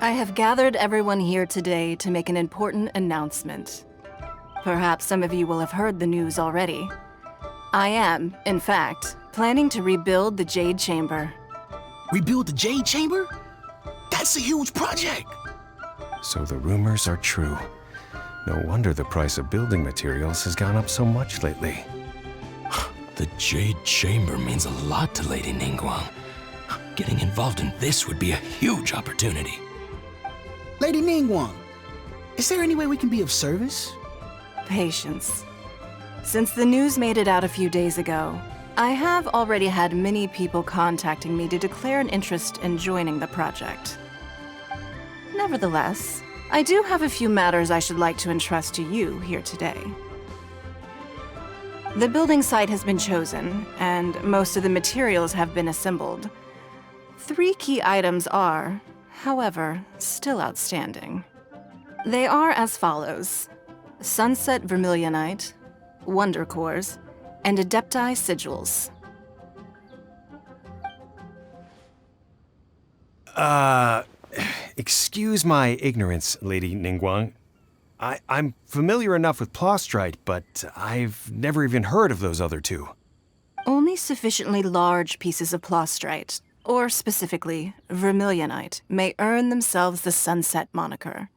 I have gathered everyone here today to make an important announcement. Perhaps some of you will have heard the news already. I am, in fact, planning to rebuild the Jade Chamber. Rebuild the Jade Chamber? That's a huge project! So the rumors are true. No wonder the price of building materials has gone up so much lately. The Jade Chamber means a lot to Lady Ningguang. Getting involved in this would be a huge opportunity. Lady Ningguang, is there any way we can be of service? Patience. Since the news made it out a few days ago, I have already had many people contacting me to declare an interest in joining the project. Nevertheless, I do have a few matters I should like to entrust to you here today. The building site has been chosen, and most of the materials have been assembled. 3 key items are, however, still outstanding. They are as follows: Sunset Vermilionite, Wonder Cores, and Adepti Sigils. Excuse my ignorance, Lady Ningguang. I'm familiar enough with Plostrite, but I've never even heard of those other 2. Only sufficiently large pieces of Plostrite, or specifically Vermilionite, may earn themselves the Sunset moniker.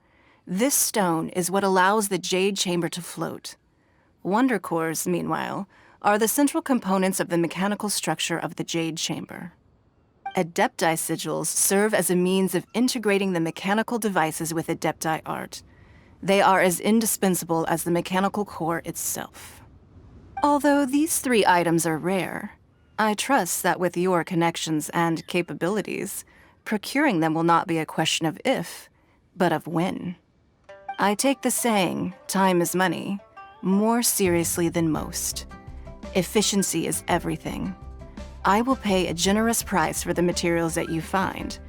This stone is what allows the Jade Chamber to float. Wonder Cores, meanwhile, are the central components of the mechanical structure of the Jade Chamber. Adepti Sigils serve as a means of integrating the mechanical devices with Adepti art. They are as indispensable as the mechanical core itself. Although these 3 items are rare, I trust that with your connections and capabilities, procuring them will not be a question of if, but of when. I take the saying, time is money, more seriously than most. Efficiency is everything. I will pay a generous price for the materials that you find,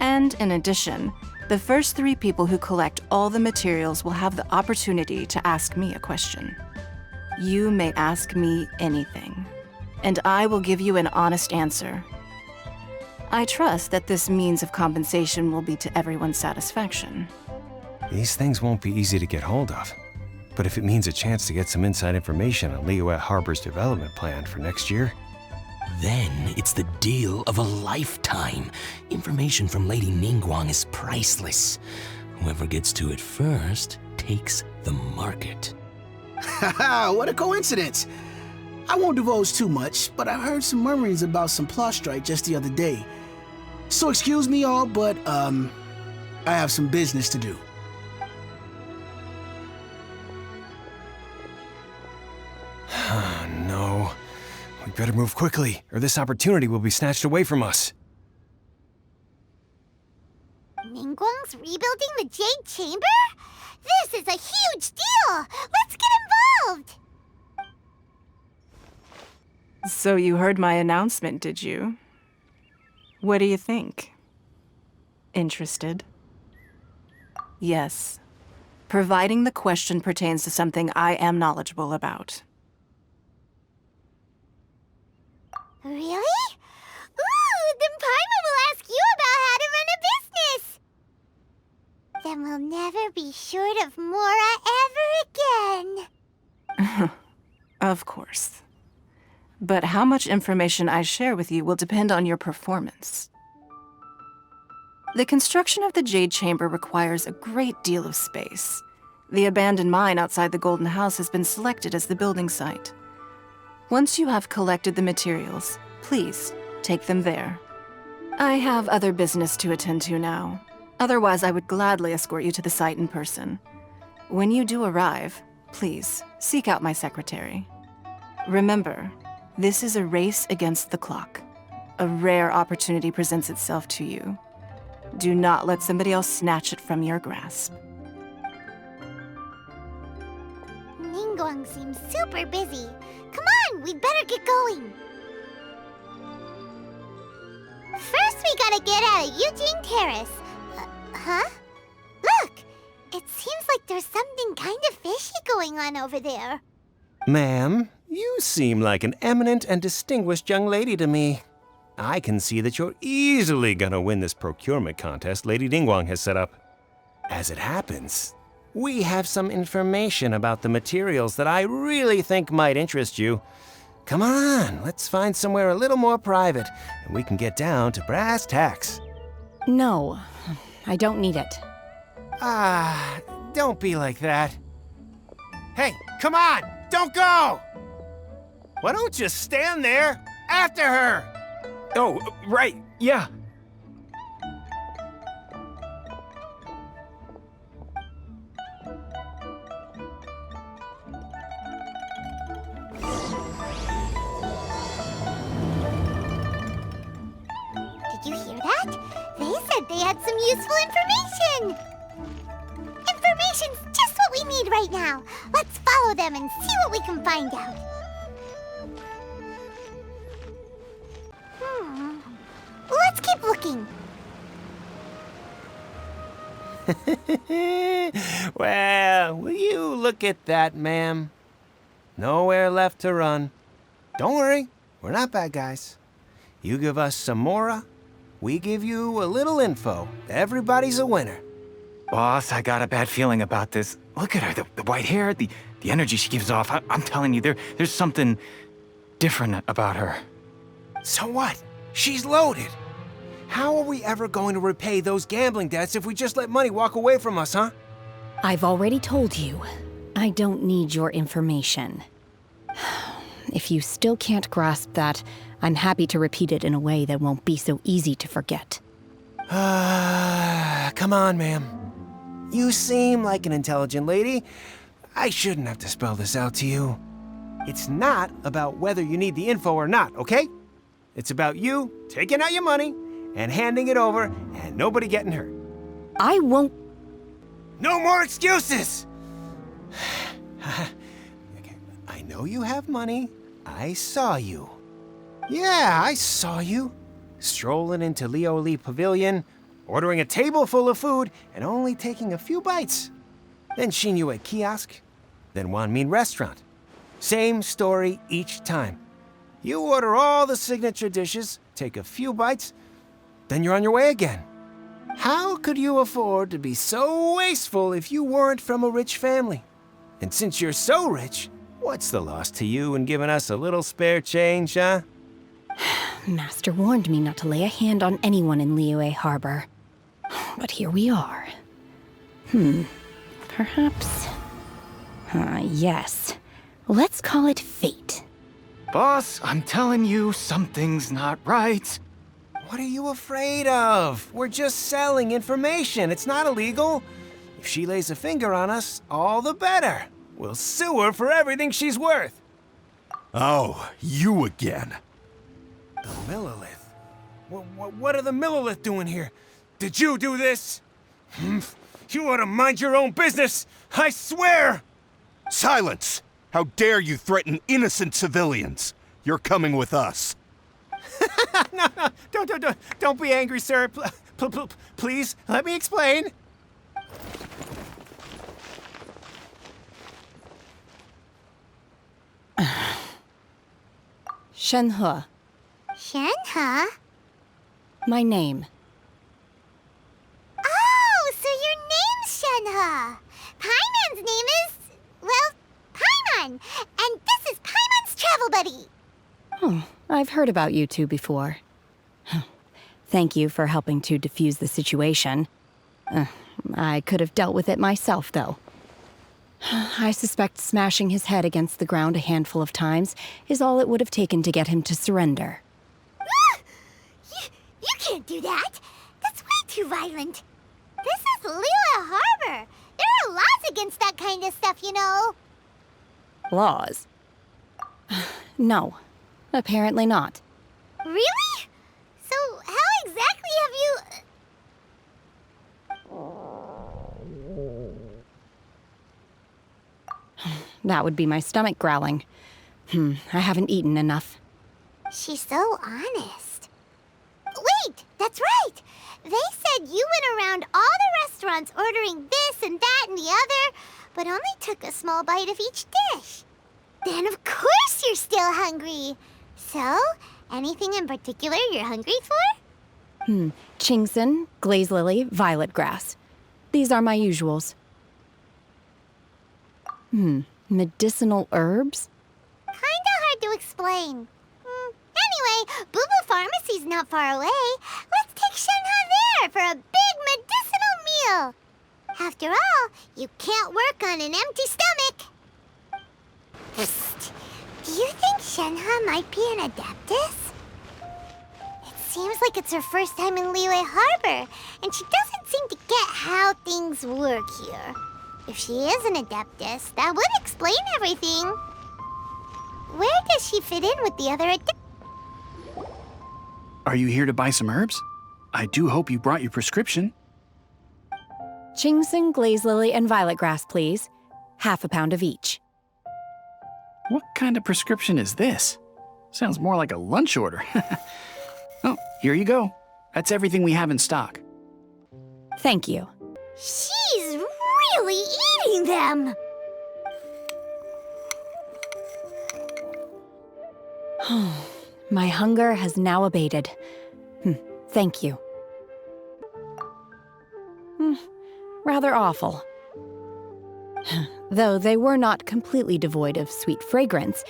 and in addition, the first 3 people who collect all the materials will have the opportunity to ask me a question. You may ask me anything, and I will give you an honest answer. I trust that this means of compensation will be to everyone's satisfaction. These things won't be easy to get hold of. But if it means a chance to get some inside information on Liyue Harbor's development plan for next year, Then it's the deal of a lifetime. Information from Lady Ningguang is priceless. Whoever gets to it first takes the market. Haha, what a coincidence! I won't divulge too much, but I heard some murmurings about some Plostrite just the other day. So excuse me all, but, I have some business to do. no. We better move quickly, or this opportunity will be snatched away from us. Ningguang's rebuilding the Jade Chamber? This is a huge deal! Let's get involved! So you heard my announcement, did you? What do you think? Interested? Yes. Providing the question pertains to something I am knowledgeable about. Really? Ooh, then Paimon will ask you about how to run a business! Then we'll never be short of Mora ever again. Of course. But how much information I share with you will depend on your performance. The construction of the Jade Chamber requires a great deal of space. The abandoned mine outside the Golden House has been selected as the building site. Once you have collected the materials, please take them there. I have other business to attend to now. Otherwise, I would gladly escort you to the site in person. When you do arrive, please seek out my secretary. Remember, this is a race against the clock. A rare opportunity presents itself to you. Do not let somebody else snatch it from your grasp. Ningguang seems super busy. Come on, we'd better get going. First, we gotta get out of Eugene Terrace. Huh? Look! It seems like there's something kind of fishy going on over there. Ma'am, you seem like an eminent and distinguished young lady to me. I can see that you're easily gonna win this procurement contest Lady Ningguang has set up. As it happens, we have some information about the materials that I really think might interest you. Come on, let's find somewhere a little more private, and we can get down to brass tacks. No, I don't need it. Don't be like that. Hey, come on, don't go! Why don't you stand there after her? Oh, right, yeah. Did you hear that? They said they had some useful information. Information's just what we need right now. Let's follow them and see what we can find out. Let's keep looking. Well, will you look at that, ma'am? Nowhere left to run. Don't worry, we're not bad guys. You give us some mora, we give you a little info. Everybody's a winner. Boss, I got a bad feeling about this. Look at her, the white hair, the energy she gives off. I'm telling you, there's something different about her. So what? She's loaded. How are we ever going to repay those gambling debts if we just let money walk away from us, huh? I've already told you, I don't need your information. If you still can't grasp that, I'm happy to repeat it in a way that won't be so easy to forget. Come on, ma'am. You seem like an intelligent lady. I shouldn't have to spell this out to you. It's not about whether you need the info or not, okay? It's about you taking out your money and handing it over and nobody getting hurt. I won't. No more excuses! Okay, I know you have money. I saw you. Yeah, I saw you. Strolling into Leo Lee Pavilion, ordering a table full of food, and only taking a few bites. Then Shenhe kiosk, then Wanmin restaurant. Same story each time. You order all the signature dishes, take a few bites, then you're on your way again. How could you afford to be so wasteful if you weren't from a rich family? And since you're so rich, what's the loss to you in giving us a little spare change, huh? Master warned me not to lay a hand on anyone in Liyue Harbor. But here we are. Perhaps... yes. Let's call it fate. Boss, I'm telling you, something's not right. What are you afraid of? We're just selling information. It's not illegal. If she lays a finger on us, all the better. We'll sue her for everything she's worth. Oh, you again. The Millilith? What are the Millilith doing here? Did you do this? You ought to mind your own business, I swear! Silence! How dare you threaten innocent civilians? You're coming with us. No, don't be angry, sir. Please, let me explain. Shenhe, Shenhe? my name. Oh, so your name's Shenhe. Paimon's name is, well, Paimon. And this is Paimon's travel buddy. Oh, I've heard about you two before. Thank you for helping to defuse the situation. I could have dealt with it myself, though. I suspect smashing his head against the ground a handful of times is all it would have taken to get him to surrender. You can't do that. That's way too violent. This is Liyue Harbor. There are laws against that kind of stuff, you know. Laws? No, apparently not. Really? So how exactly have you... That would be my stomach growling. I haven't eaten enough. She's so honest. Wait, that's right. They said you went around all the restaurants ordering this and that and the other, but only took a small bite of each dish. Then of course you're still hungry. So, Anything in particular you're hungry for? Chingson, glaze lily, violet grass. These are my usuals. Medicinal herbs? Kinda hard to explain. Anyway, Boo Boo Pharmacy's not far away. Let's take Shenhe there for a big medicinal meal. After all, you can't work on an empty stomach. Psst. Do you think Shenhe might be an Adeptus? It seems like it's her first time in Liyue Harbor, and she doesn't seem to get how things work here. If she is an Adeptus, that would explain everything. Where does she fit in with the other Adeptus? Are you here to buy some herbs? I do hope you brought your prescription. Chingson, glaze lily, and violet grass, please. Half a pound of each. What kind of prescription is this? Sounds more like a lunch order. Oh, here you go. That's everything we have in stock. Thank you. She's really eating them! My hunger has now abated. Thank you. Rather awful. Though they were not completely devoid of sweet fragrance,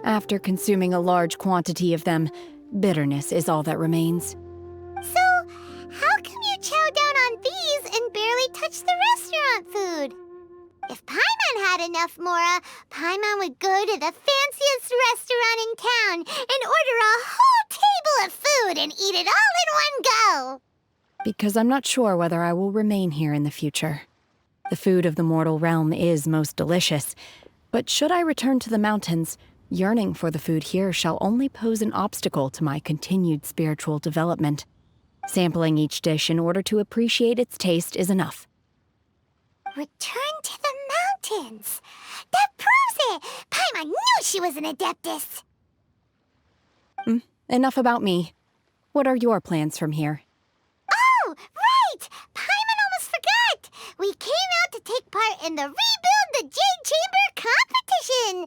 after consuming a large quantity of them, bitterness is all that remains. So, how come you chow down on these and barely touch the restaurant food? If Paimon had enough Mora, Paimon would go to the fanciest restaurant in town and order a whole table of food and eat it all in one go. Because I'm not sure whether I will remain here in the future. The food of the mortal realm is most delicious, but should I return to the mountains, yearning for the food here shall only pose an obstacle to my continued spiritual development. Sampling each dish in order to appreciate its taste is enough. Return to the mountains. That proves it! Paimon knew she was an Adeptus. Enough about me. What are your plans from here? Oh, right! Paimon almost forgot! We came out to take part in the Rebuild the Jade Chamber competition!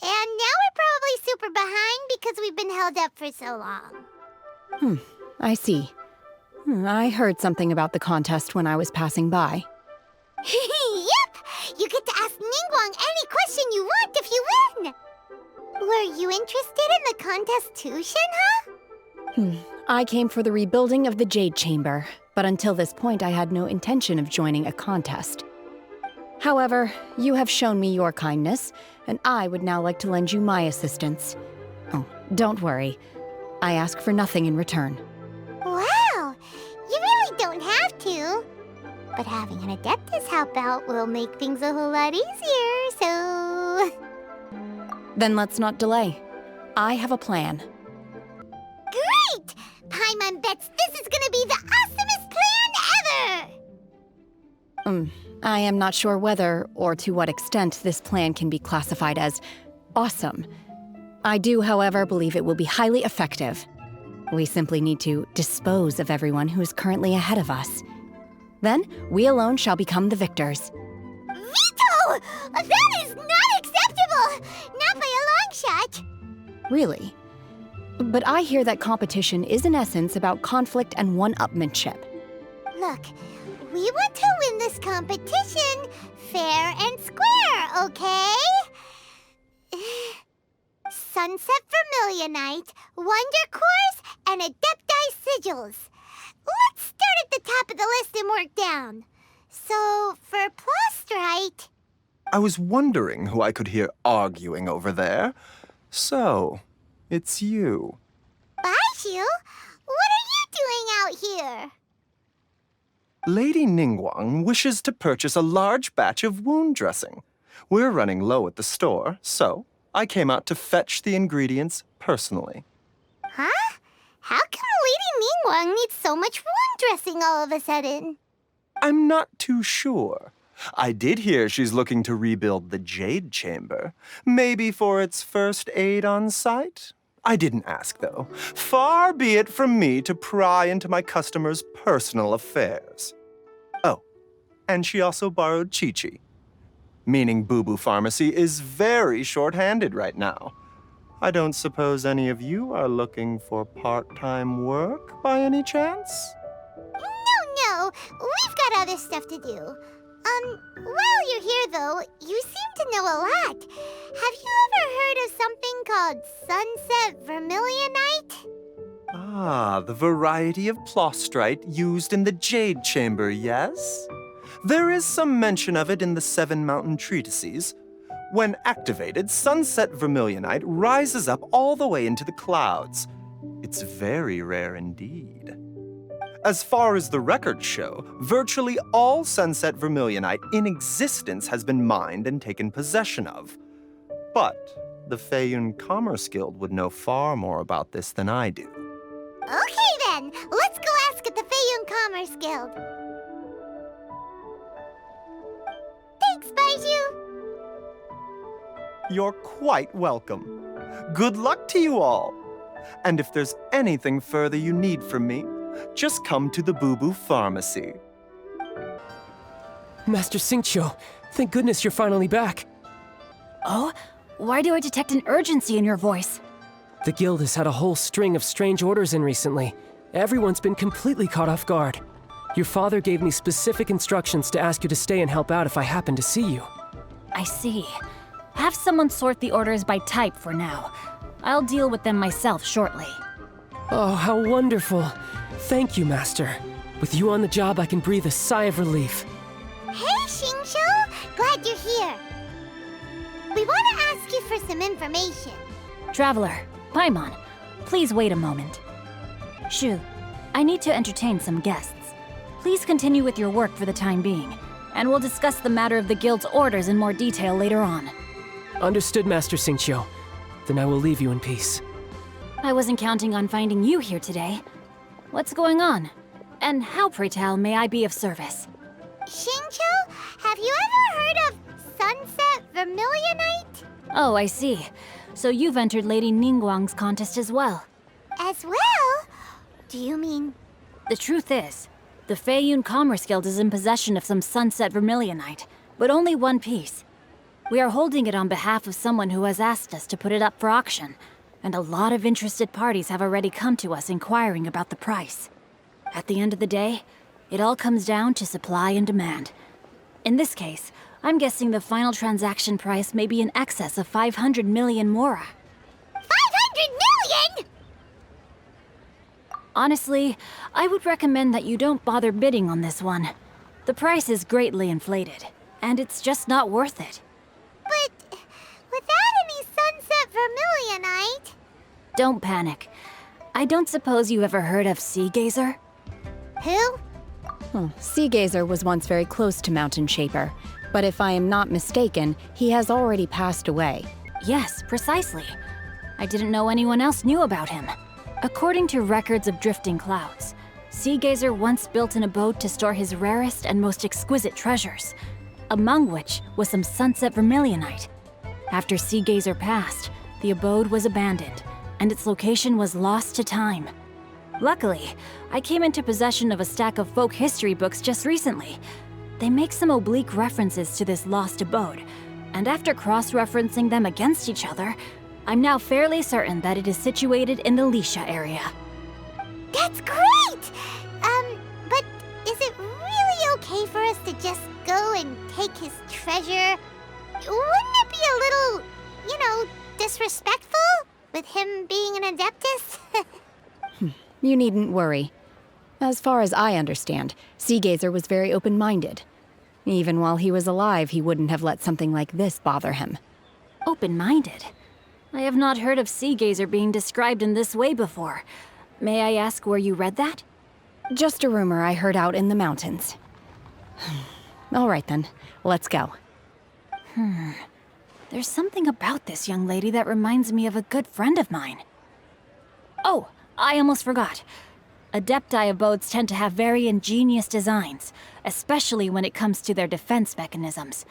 And now we're probably super behind because we've been held up for so long. I see. I heard something about the contest when I was passing by. Yep! You get to ask Ningguang any question you want if you win! Were you interested in the contest too, Shenhe? I came for the rebuilding of the Jade Chamber, but until this point I had no intention of joining a contest. However, you have shown me your kindness, and I would now like to lend you my assistance. Oh, don't worry. I ask for nothing in return. Wow! You really don't have to. But having an Adeptus help out will make things a whole lot easier, so... Then let's not delay. I have a plan. Great! Paimon bets this is gonna be the awesomest plan ever! I am not sure whether or to what extent this plan can be classified as awesome. I do, however, believe it will be highly effective. We simply need to dispose of everyone who is currently ahead of us. Then, we alone shall become the victors. Veto! That is not acceptable! Not by a long shot! Really? But I hear that competition is in essence about conflict and one-upmanship. Look, we want to win this competition fair and square, okay? Sunset Vermilionite, Wonder Cores, and Adepti Sigils. Let's start at the top of the list and work down. So, for Plustrite... I was wondering who I could hear arguing over there. So, it's you. Baishu? What are you doing out here? Lady Ningguang wishes to purchase a large batch of wound dressing. We're running low at the store, so I came out to fetch the ingredients personally. Huh? How come Lady Ningguang needs so much wound dressing all of a sudden? I'm not too sure. I did hear she's looking to rebuild the Jade Chamber. Maybe for its first aid on site? I didn't ask, though. Far be it from me to pry into my customers' personal affairs. Oh, and she also borrowed Chi-Chi. Meaning Boo Boo Pharmacy is very short-handed right now. I don't suppose any of you are looking for part-time work by any chance? No, we've got other stuff to do. While you're here though, you seem to know a lot. Have you ever heard of something called sunset vermilionite? Ah, the variety of plostrite used in the Jade Chamber, yes? There is some mention of it in the Seven Mountain Treatises. When activated, sunset vermilionite rises up all the way into the clouds. It's very rare indeed. As far as the records show, virtually all sunset vermilionite in existence has been mined and taken possession of. But the Feiyun Commerce Guild would know far more about this than I do. Okay then, let's go ask at the Feiyun Commerce Guild. Thanks, Baiju. You're quite welcome. Good luck to you all. And if there's anything further you need from me, just come to the Boo Boo Pharmacy. Master Xingqiu, thank goodness you're finally back. Oh? Why do I detect an urgency in your voice? The guild has had a whole string of strange orders in recently. Everyone's been completely caught off guard. Your father gave me specific instructions to ask you to stay and help out if I happen to see you. I see. Have someone sort the orders by type for now. I'll deal with them myself shortly. Oh, how wonderful. Thank you, Master. With you on the job, I can breathe a sigh of relief. Hey, Xingqiu! Glad you're here. We want to ask you for some information. Traveler, Paimon, please wait a moment. Shu, I need to entertain some guests. Please continue with your work for the time being, and we'll discuss the matter of the guild's orders in more detail later on. Understood, Master Xingqiu. Then I will leave you in peace. I wasn't counting on finding you here today. What's going on? And how, pray tell, may I be of service? Xingqiu, have you ever heard of sunset vermilionite? Oh, I see. So you've entered Lady Ningguang's contest as well. As well? Do you mean... The truth is, the Feiyun Commerce Guild is in possession of some sunset vermilionite, but only one piece. We are holding it on behalf of someone who has asked us to put it up for auction, and a lot of interested parties have already come to us inquiring about the price. At the end of the day, it all comes down to supply and demand. In this case, I'm guessing the final transaction price may be in excess of 500 million mora. 500 million?! Honestly, I would recommend that you don't bother bidding on this one. The price is greatly inflated, and it's just not worth it. But without any sunset vermilionite... Don't panic. I don't suppose you ever heard of Sea Gazer? Who? Sea Gazer was once very close to Mountain Shaper, but if I am not mistaken, he has already passed away. Yes, precisely. I didn't know anyone else knew about him. According to records of drifting clouds, Sea Gazer once built an abode to store his rarest and most exquisite treasures, among which was some sunset vermilionite. After Sea Gazer passed, the abode was abandoned, and its location was lost to time. Luckily, I came into possession of a stack of folk history books just recently. They make some oblique references to this lost abode, and after cross-referencing them against each other, I'm now fairly certain that it is situated in the Lisha area. That's great! But is it really okay for us to just go and take his treasure? Wouldn't it be a little, disrespectful? With him being an Adeptus? You needn't worry. As far as I understand, Sea Gazer was very open-minded. Even while he was alive, he wouldn't have let something like this bother him. Open-minded? I have not heard of Sea Gazer being described in this way before. May I ask where you read that? Just a rumor I heard out in the mountains. All right then, let's go. There's something about this young lady that reminds me of a good friend of mine. Oh, I almost forgot. Adepti abodes tend to have very ingenious designs, especially when it comes to their defense mechanisms.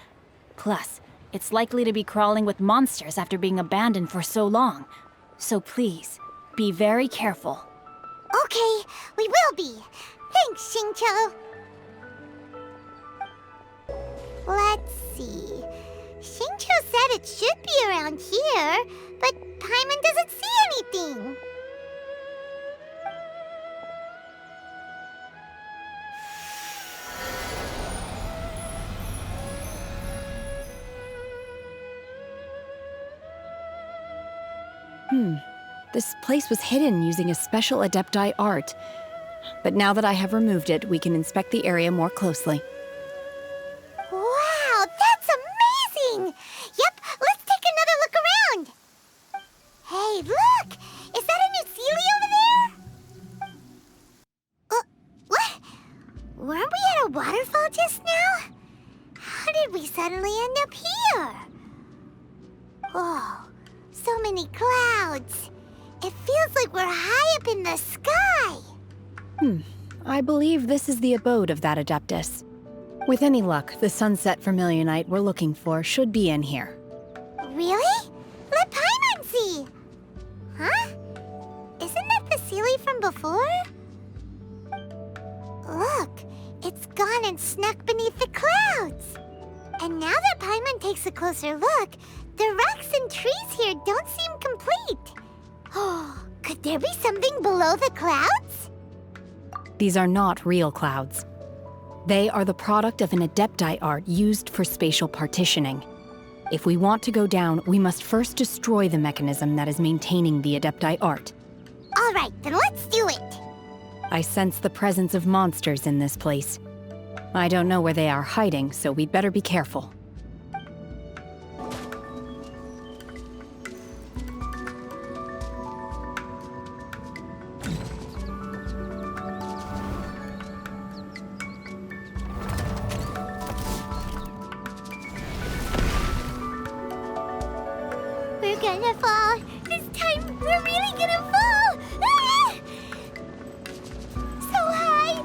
Plus, it's likely to be crawling with monsters after being abandoned for so long. So please, be very careful. Okay, we will be. Thanks, Xingqiu. Let's see. Xingqiu said it should be around here, but Paimon doesn't see anything. This place was hidden using a special Adepti art. But now that I have removed it, we can inspect the area more closely. Wow, that's amazing! Yep, let's take another look around. Hey, look! Is that a new Sealy over there? What? Weren't we at a waterfall just now? How did we suddenly end up here? Whoa, so many clouds. It feels like we're high up in the sky. I believe this is the abode of that Adeptus. With any luck, the sunset vermilionite we're looking for should be in here. Really? Let Paimon see. Huh? Isn't that the Sealy from before? Look, it's gone and snuck beneath the clouds. And now that Paimon takes a closer look, the rocks and trees here don't seem complete. Oh, could there be something below the clouds? These are not real clouds. They are the product of an Adepti art used for spatial partitioning. If we want to go down, we must first destroy the mechanism that is maintaining the Adepti art. All right, then let's do it. I sense the presence of monsters in this place. I don't know where they are hiding, so we'd better be careful. We're gonna fall. This time, we're really gonna fall. Ah! So high.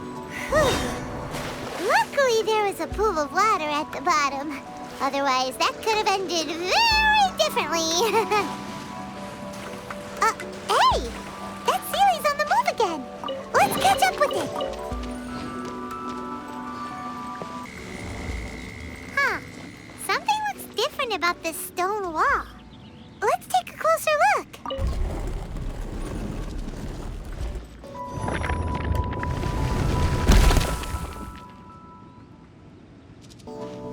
Luckily, there was a pool of water at the bottom. Otherwise, that could have ended very differently. Hey! That Sealy's on the move again. Let's catch up with it. Huh. Something looks different about this stone wall. Let's take a closer look.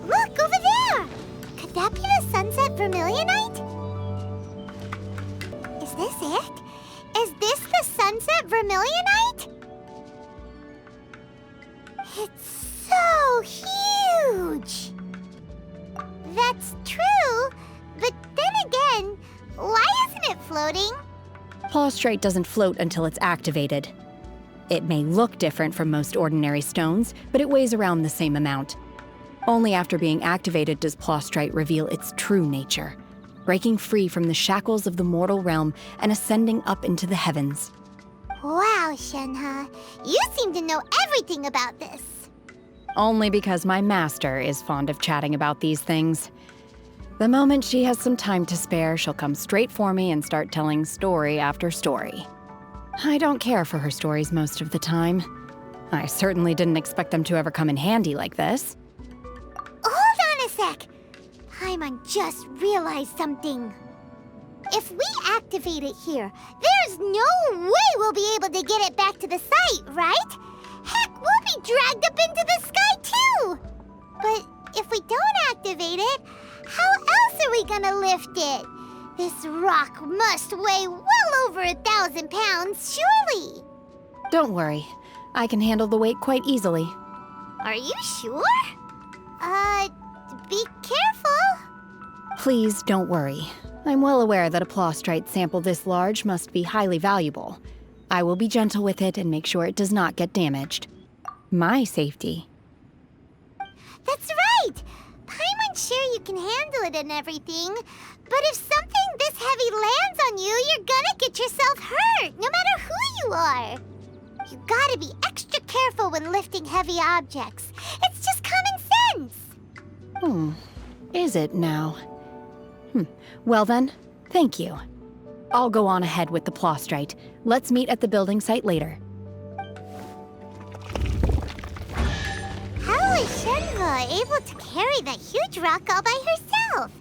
Look, over there! Could that be the sunset vermilionite? Is this it? Is this the sunset vermilionite? It's so huge! That's true, but then again, why isn't it floating? Plaustrite doesn't float until it's activated. It may look different from most ordinary stones, but it weighs around the same amount. Only after being activated does Plaustrite reveal its true nature, breaking free from the shackles of the mortal realm and ascending up into the heavens. Wow, Shenhe, you seem to know everything about this. Only because my master is fond of chatting about these things. The moment she has some time to spare, she'll come straight for me and start telling story after story. I don't care for her stories most of the time. I certainly didn't expect them to ever come in handy like this. Hold on a sec. Paimon just realized something. If we activate it here, there's no way we'll be able to get it back to the site, right? Heck, we'll be dragged up into the sky too! But if we don't activate it, how else are we gonna lift it? This rock must weigh well over 1,000 pounds, surely. Don't worry. I can handle the weight quite easily. Are you sure? Be careful. Please don't worry. I'm well aware that a Plaustrite sample this large must be highly valuable. I will be gentle with it and make sure it does not get damaged. My safety. That's right! Paimon's sure you can handle it and everything, but if something this heavy lands on you, you're gonna get yourself hurt, no matter who you are. You gotta be extra careful when lifting heavy objects. It's just common sense. Is it now? Well then, thank you. I'll go on ahead with the Plaustrite. Let's meet at the building site later. How is Shenhe able to carry that huge rock all by herself?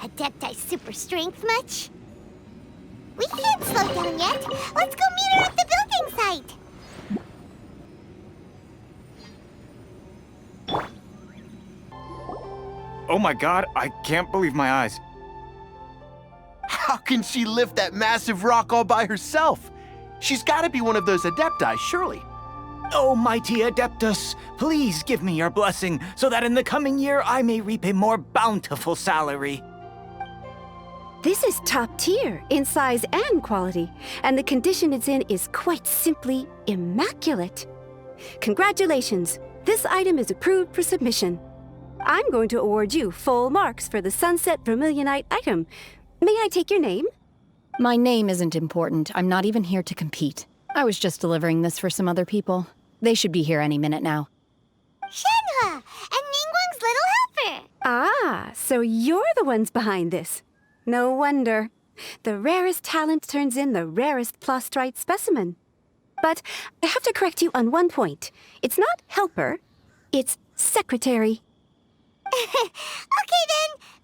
Adepti super strength much? We can't slow down yet. Let's go meet her at the building site. Oh my god, I can't believe my eyes. How can she lift that massive rock all by herself? She's gotta be one of those Adepti, surely. Oh, mighty Adeptus, please give me your blessing so that in the coming year I may reap a more bountiful salary. This is top tier in size and quality, and the condition it's in is quite simply immaculate. Congratulations, this item is approved for submission. I'm going to award you full marks for the Sunset Vermilionite item. May I take your name? My name isn't important. I'm not even here to compete. I was just delivering this for some other people. They should be here any minute now. Shenhe, and Ningguang's little helper. Ah, so you're the ones behind this. No wonder. The rarest talent turns in the rarest plastrite specimen. But I have to correct you on one point. It's not helper, it's secretary. Okay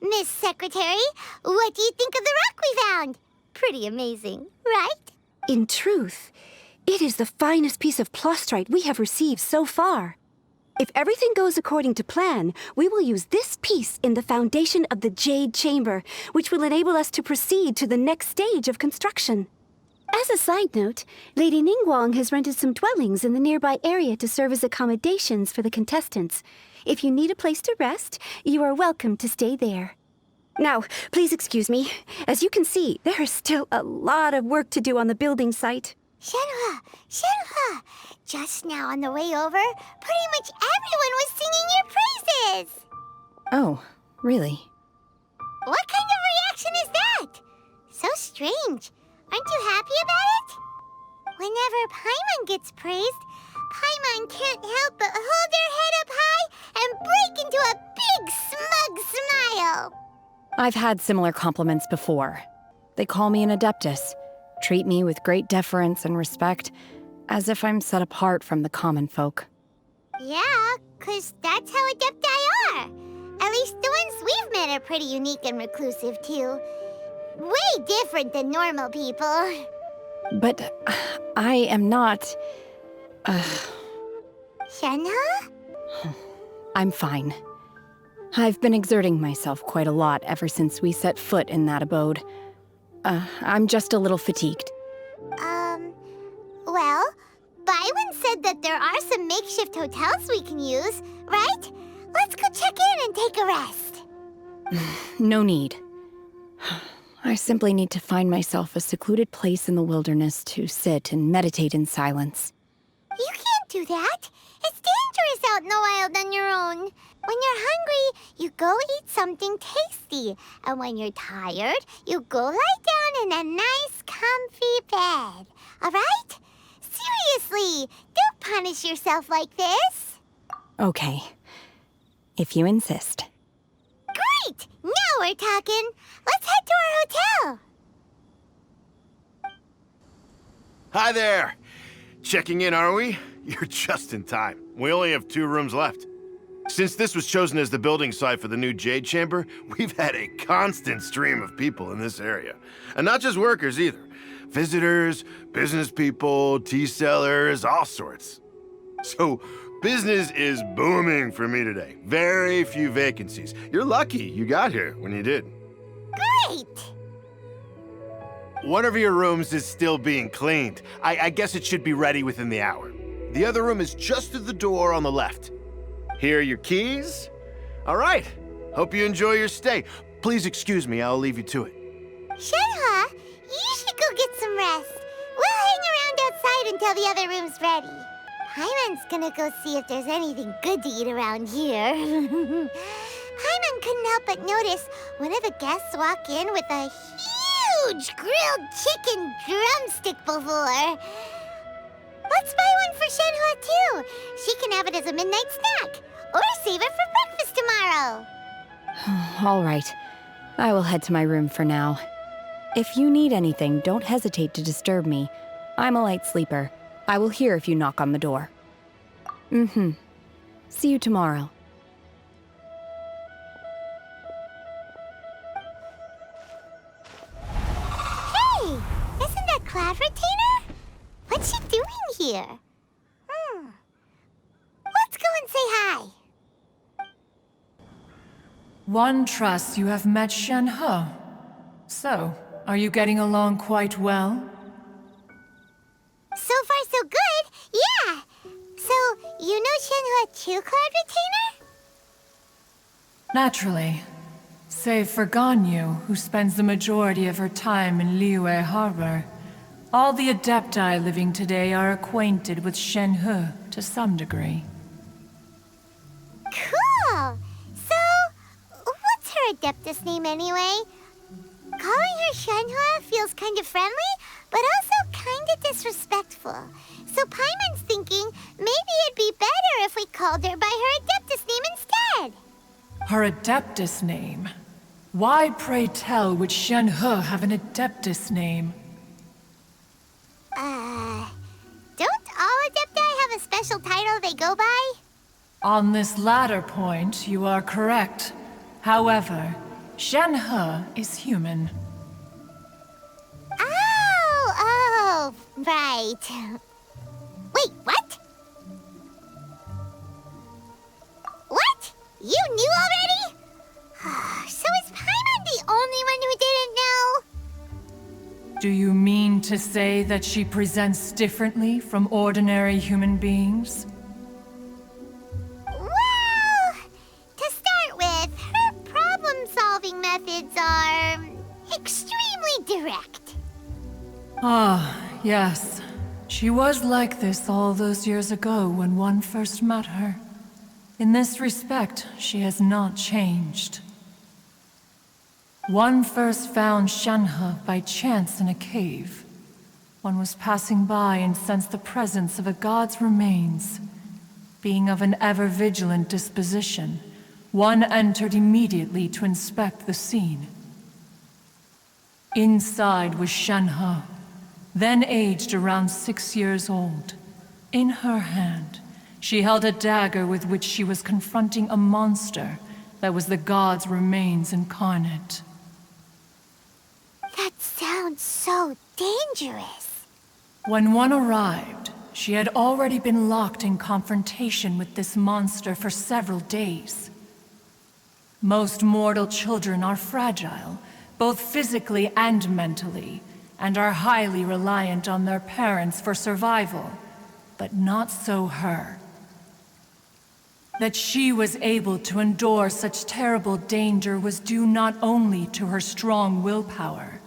then, Miss Secretary, what do you think of the rock we found? Pretty amazing, right? In truth, it is the finest piece of plastrite we have received so far. If everything goes according to plan, we will use this piece in the foundation of the Jade Chamber, which will enable us to proceed to the next stage of construction. As a side note, Lady Ningguang has rented some dwellings in the nearby area to serve as accommodations for the contestants. If you need a place to rest, you are welcome to stay there. Now, please excuse me. As you can see, there is still a lot of work to do on the building site. Shenhe! Just now on the way over, pretty much everyone was singing your praises! Oh, really? What kind of reaction is that? So strange. Aren't you happy about it? Whenever Paimon gets praised, Paimon can't help but hold their head up high and break into a big smug smile. I've had similar compliments before. They call me an Adeptus, treat me with great deference and respect, as if I'm set apart from the common folk. Yeah, 'cause that's how Adepti are. At least the ones we've met are pretty unique and reclusive, too. Way different than normal people. But I am not... Shenhe? I'm fine. I've been exerting myself quite a lot ever since we set foot in that abode. I'm just a little fatigued. Well, Byron said that there are some makeshift hotels we can use, right? Let's go check in and take a rest. No need. I simply need to find myself a secluded place in the wilderness to sit and meditate in silence. You can't do that. It's dangerous out in the wild on your own. When you're hungry, you go eat something tasty. And when you're tired, you go lie down in a nice, comfy bed. All right? Seriously, don't punish yourself like this. Okay. If you insist. Great! Now we're talking. Let's head to our hotel. Hi there. Checking in, are we? You're just in time. We only have 2 rooms left. Since this was chosen as the building site for the new Jade Chamber, we've had a constant stream of people in this area. And not just workers either. Visitors, business people, tea sellers, all sorts. So, business is booming for me today. Very few vacancies. You're lucky you got here when you did. Great! One of your rooms is still being cleaned. I guess it should be ready within the hour. The other room is just through the door on the left. Here are your keys. All right. Hope you enjoy your stay. Please excuse me, I'll leave you to it. Shenhe, you should go get some rest. We'll hang around outside until the other room's ready. Paimon's gonna go see if there's anything good to eat around here. Paimon couldn't help but notice one of the guests walk in with a huge grilled chicken drumstick before. Let's buy one for Shenhe too. She can have it as a midnight snack. Or save it for breakfast tomorrow. All right. I will head to my room for now. If you need anything, don't hesitate to disturb me. I'm a light sleeper. I will hear if you knock on the door. See you tomorrow. and say hi. One trusts you have met Shenhe. So, are you getting along quite well? So far, so good. Yeah. So, you know Shenhe too, Cloud Retainer? Naturally. Save for Ganyu, who spends the majority of her time in Liyue Harbor. All the Adepti living today are acquainted with Shenhe to some degree. Cool. So, what's her Adeptus name anyway? Calling her Shenhe feels kind of friendly, but also kind of disrespectful. So Paimon's thinking maybe it'd be better if we called her by her Adeptus name instead. Her Adeptus name? Why, pray tell, would Shenhe have an Adeptus name? Don't all Adepti have a special title they go by? On this latter point, you are correct. However, Shenhe is human. Oh, right. Wait, what? What? You knew already? So is Paimon the only one who didn't know? Do you mean to say that she presents differently from ordinary human beings? Well, to start with, her problem-solving methods are extremely direct. Ah, yes. She was like this all those years ago when one first met her. In this respect, she has not changed. One first found Shenhe by chance in a cave. One was passing by and sensed the presence of a god's remains. Being of an ever-vigilant disposition, one entered immediately to inspect the scene. Inside was Shenhe, then aged around 6 years old. In her hand, she held a dagger with which she was confronting a monster that was the god's remains incarnate. That sounds so dangerous. When one arrived, she had already been locked in confrontation with this monster for several days. Most mortal children are fragile, both physically and mentally, and are highly reliant on their parents for survival, but not so her. That she was able to endure such terrible danger was due not only to her strong willpower,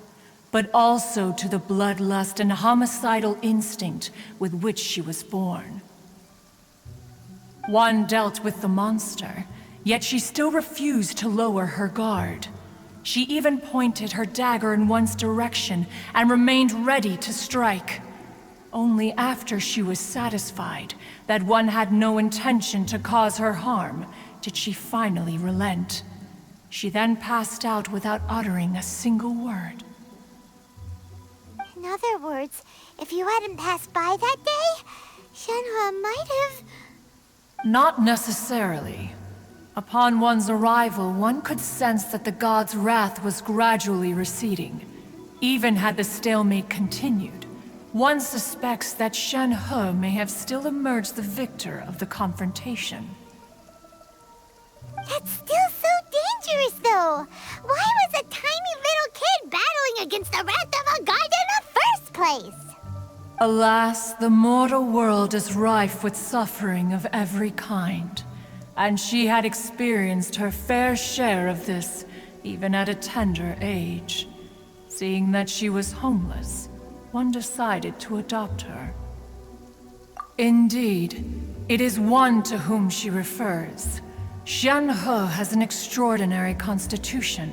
but also to the bloodlust and homicidal instinct with which she was born. One dealt with the monster, yet she still refused to lower her guard. She even pointed her dagger in one's direction and remained ready to strike. Only after she was satisfied that one had no intention to cause her harm did she finally relent. She then passed out without uttering a single word. In other words, if you hadn't passed by that day, Shenhe might have... Not necessarily. Upon one's arrival, one could sense that the god's wrath was gradually receding. Even had the stalemate continued, one suspects that Shenhe may have still emerged the victor of the confrontation. That's still so dangerous, though. Why was a tiny little kid battling against the wrath of a god in the first place? Alas, the mortal world is rife with suffering of every kind. And she had experienced her fair share of this, even at a tender age. Seeing that she was homeless, one decided to adopt her. Indeed, it is one to whom she refers. Shenhe has an extraordinary constitution,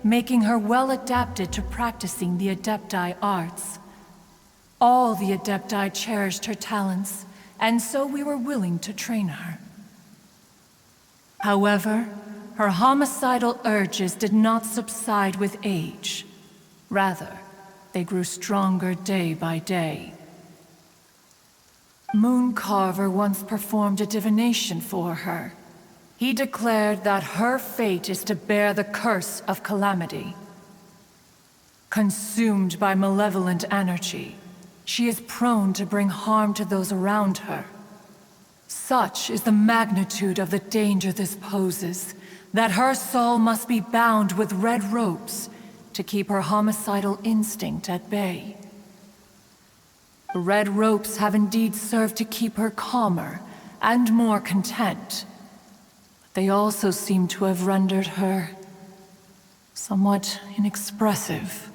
making her well adapted to practicing the Adepti arts. All the Adepti cherished her talents, and so we were willing to train her. However, her homicidal urges did not subside with age. Rather, they grew stronger day by day. Mooncarver once performed a divination for her. He declared that her fate is to bear the curse of calamity. Consumed by malevolent energy, she is prone to bring harm to those around her. Such is the magnitude of the danger this poses, that her soul must be bound with red ropes to keep her homicidal instinct at bay. The red ropes have indeed served to keep her calmer and more content. But they also seem to have rendered her somewhat inexpressive.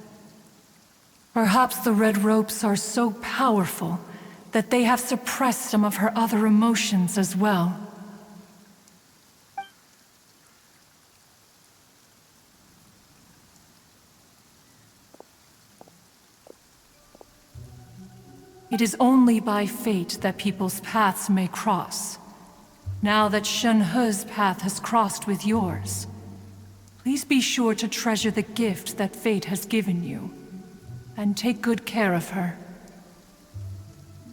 Perhaps the red ropes are so powerful that they have suppressed some of her other emotions as well. It is only by fate that people's paths may cross. Now that Shenhe's path has crossed with yours, please be sure to treasure the gift that fate has given you, and take good care of her.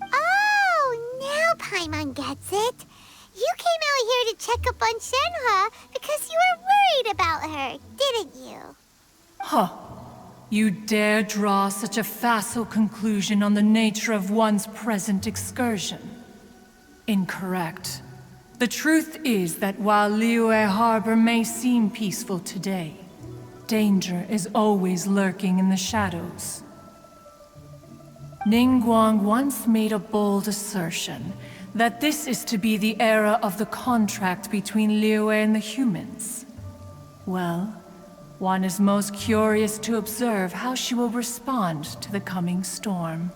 Oh, now Paimon gets it. You came out here to check up on Shenhe because you were worried about her, didn't you? Huh. You dare draw such a facile conclusion on the nature of one's present excursion? Incorrect. The truth is that while Liyue Harbor may seem peaceful today, danger is always lurking in the shadows. Ningguang once made a bold assertion that this is to be the era of the contract between Liyue and the humans. Well, one is most curious to observe how she will respond to the coming storm.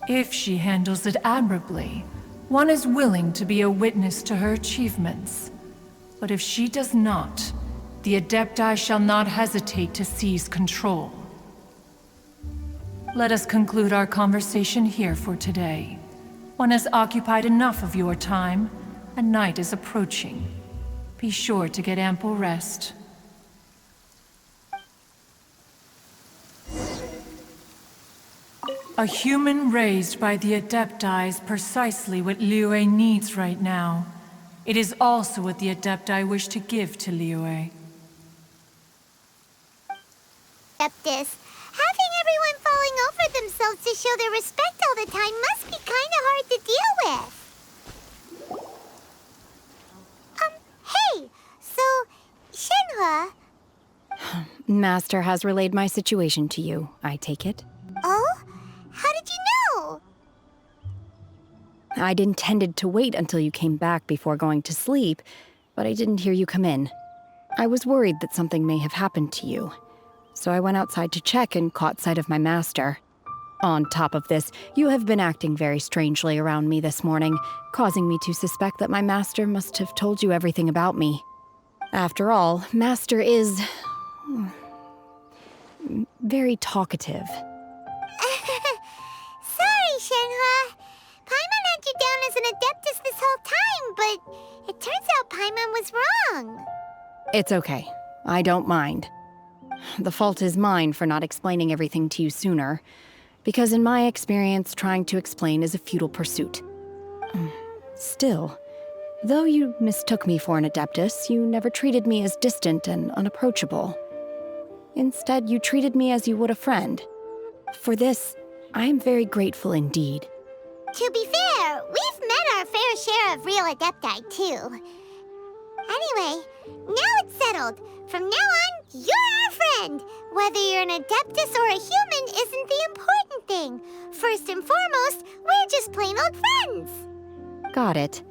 If she handles it admirably, one is willing to be a witness to her achievements. But if she does not, the Adepti shall not hesitate to seize control. Let us conclude our conversation here for today. One has occupied enough of your time, and night is approaching. Be sure to get ample rest. A human raised by the Adepti is precisely what Liyue needs right now. It is also what the Adepti wish to give to Liyue. Adeptus, having everyone falling over themselves to show their respect all the time must be kinda hard to deal with. Hey, so, Shenhe... Master has relayed my situation to you, I take it. Oh? How did you know? I'd intended to wait until you came back before going to sleep, but I didn't hear you come in. I was worried that something may have happened to you, so I went outside to check and caught sight of my master. On top of this, you have been acting very strangely around me this morning, causing me to suspect that my master must have told you everything about me. After all, Master is... very talkative. Sorry, Shenhe. Paimon had you down as an Adeptus this whole time, but it turns out Paimon was wrong. It's okay. I don't mind. The fault is mine for not explaining everything to you sooner, because in my experience, trying to explain is a futile pursuit. Still, though you mistook me for an Adeptus, you never treated me as distant and unapproachable. Instead, you treated me as you would a friend. For this, I am very grateful indeed. To be fair, we've met our fair share of real Adepti, too. Anyway, now it's settled. From now on, you're our friend. Whether you're an Adeptus or a human isn't the important thing. First and foremost, we're just plain old friends. Got it.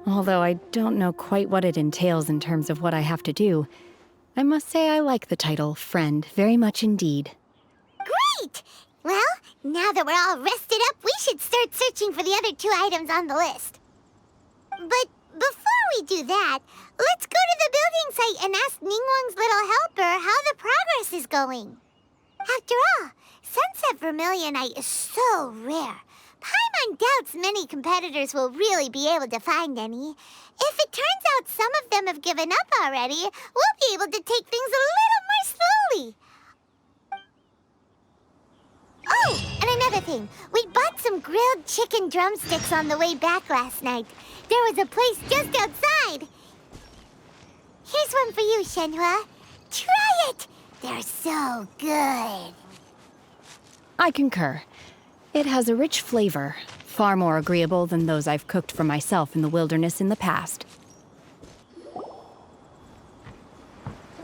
Although I don't know quite what it entails in terms of what I have to do, I must say I like the title friend very much indeed. Great! Well, now that we're all rested up, we should start searching for the other 2 items on the list. But before we do that, let's go to the building site and ask Ningguang's little helper how the progress is going. After all, Sunset Vermilionite is so rare. Paimon doubts many competitors will really be able to find any. If it turns out some of them have given up already, we'll be able to take things a little more slowly. Oh, and another thing. We bought some grilled chicken drumsticks on the way back last night. There was a place just outside. Here's one for you, Shenhe. Try it. They're so good. I concur. It has a rich flavor, Far more agreeable than those I've cooked for myself in the wilderness in the past. Look!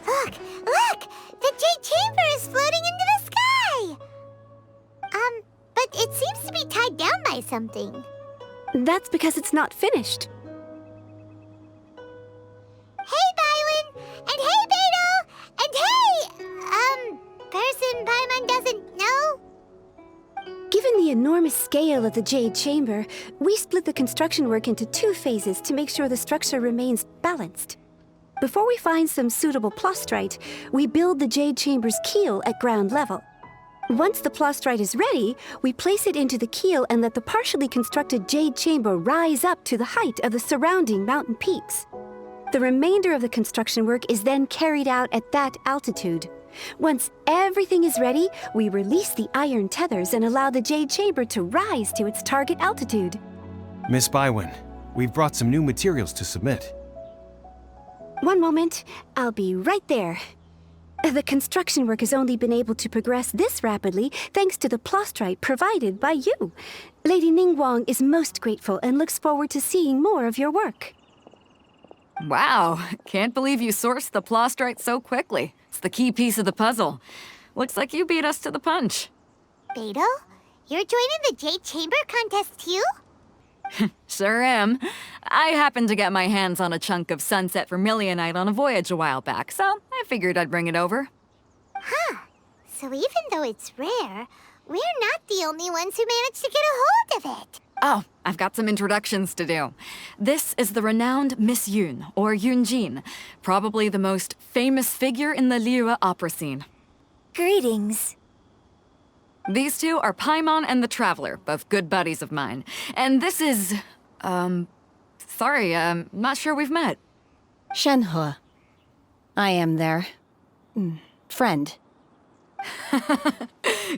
Look! The Jade Chamber is floating into the sky! But it seems to be tied down by something. That's because it's not finished. Hey, Bywin! And hey, Beto! And hey, person Paimon doesn't know? Given the enormous scale of the Jade Chamber, we split the construction work into 2 phases to make sure the structure remains balanced. Before we find some suitable plastrite, we build the Jade Chamber's keel at ground level. Once the plastrite is ready, we place it into the keel and let the partially constructed Jade Chamber rise up to the height of the surrounding mountain peaks. The remainder of the construction work is then carried out at that altitude. Once everything is ready, we release the iron tethers and allow the Jade Chamber to rise to its target altitude. Miss Bywin, we've brought some new materials to submit. One moment, I'll be right there. The construction work has only been able to progress this rapidly thanks to the plastrite provided by you. Lady Ningguang is most grateful and looks forward to seeing more of your work. Wow, can't believe you sourced the plastrite so quickly. It's the key piece of the puzzle. Looks like you beat us to the punch. Beto? You're joining the Jade Chamber contest too? Sure am. I happened to get my hands on a chunk of sunset vermilionite on a voyage a while back, so I figured I'd bring it over. Huh. So even though it's rare, we're not the only ones who managed to get a hold of it. Oh, I've got some introductions to do. This is the renowned Miss Yun, or Yunjin, probably the most famous figure in the Liyue opera scene. Greetings. These two are Paimon and the Traveler, both good buddies of mine. And this is... sorry, not sure we've met. Shenhe. I am their... friend.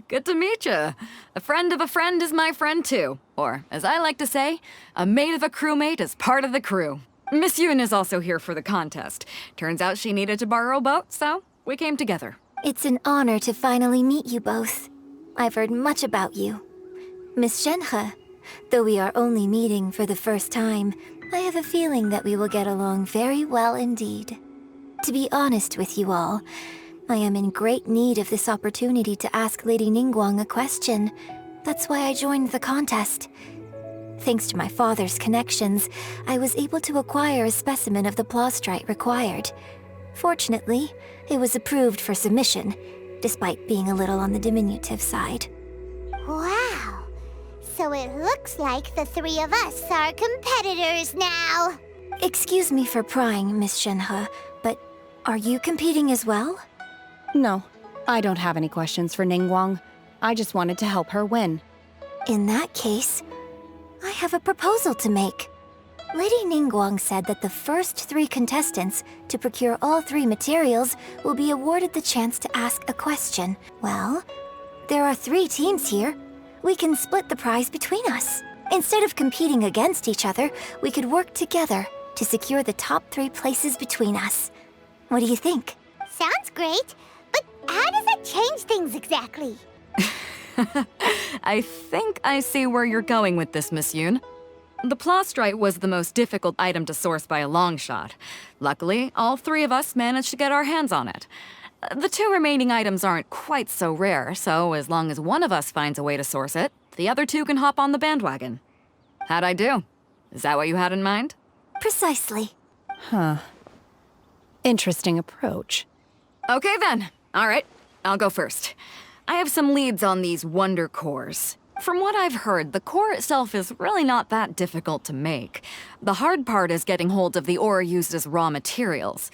Good to meet you. A friend of a friend is my friend too. Or, as I like to say, a mate of a crewmate is part of the crew. Miss Yun is also here for the contest. Turns out she needed to borrow a boat, so we came together. It's an honor to finally meet you both. I've heard much about you. Miss Shenhe, though we are only meeting for the first time, I have a feeling that we will get along very well indeed. To be honest with you all, I am in great need of this opportunity to ask Lady Ningguang a question. That's why I joined the contest. Thanks to my father's connections, I was able to acquire a specimen of the plastrite required. Fortunately, it was approved for submission, despite being a little on the diminutive side. Wow. So it looks like the 3 of us are competitors now. Excuse me for prying, Miss Shenhe, but are you competing as well? No, I don't have any questions for Ningguang. I just wanted to help her win. In that case, I have a proposal to make. Lady Ningguang said that the first 3 contestants to procure all 3 materials will be awarded the chance to ask a question. Well, there are 3 teams here. We can split the prize between us. Instead of competing against each other, we could work together to secure the top 3 places between us. What do you think? Sounds great, but how does that change things exactly? I think I see where you're going with this, Miss Yun. The plastrite was the most difficult item to source by a long shot. Luckily, all 3 of us managed to get our hands on it. The 2 remaining items aren't quite so rare, so as long as one of us finds a way to source it, the other 2 can hop on the bandwagon. How'd I do? Is that what you had in mind? Precisely. Huh. Interesting approach. Okay then. All right, I'll go first. I have some leads on these wonder cores. From what I've heard, the core itself is really not that difficult to make. The hard part is getting hold of the ore used as raw materials.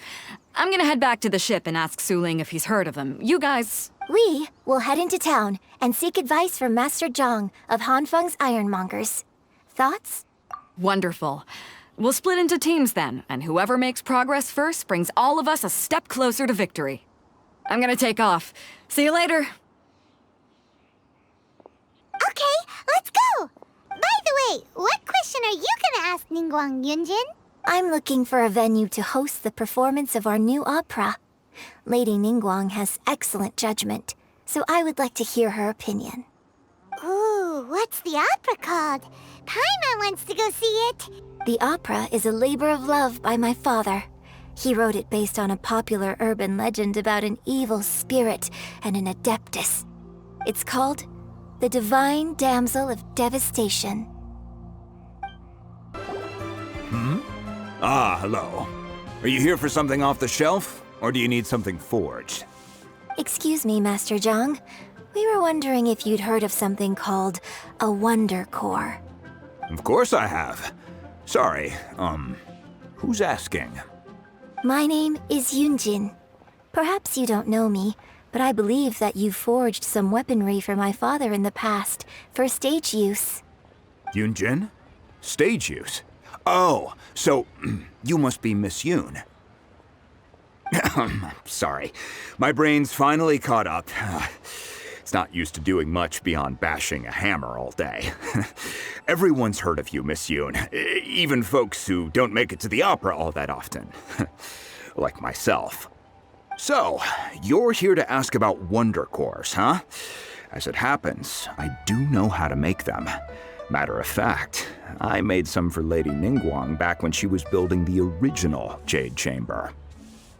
I'm gonna head back to the ship and ask Suling if he's heard of them. You guys... We will head into town and seek advice from Master Zhang of Hanfeng's Ironmongers. Thoughts? Wonderful. We'll split into teams then, and whoever makes progress first brings all of us a step closer to victory. I'm gonna take off. See you later. Okay, let's go! By the way, what question are you gonna ask Ningguang Yunjin? I'm looking for a venue to host the performance of our new opera. Lady Ningguang has excellent judgment, so I would like to hear her opinion. Ooh, what's the opera called? Paimon wants to go see it. The opera is a labor of love by my father. He wrote it based on a popular urban legend about an evil spirit and an adeptus. It's called The Divine Damsel of Devastation. Ah, hello. Are you here for something off the shelf, or do you need something forged? Excuse me, Master Zhang. We were wondering if you'd heard of something called a Wonder Core. Of course I have. Sorry, who's asking? My name is Yunjin. Perhaps you don't know me, but I believe that you forged some weaponry for my father in the past, for stage use. Yunjin? Stage use? Oh, so you must be Miss Yoon. Sorry, my brain's finally caught up. It's not used to doing much beyond bashing a hammer all day. Everyone's heard of you, Miss Yoon, even folks who don't make it to the opera all that often. Like myself. So, you're here to ask about Wonder Cores, huh? As it happens, I do know how to make them. Matter of fact, I made some for Lady Ningguang back when she was building the original Jade Chamber.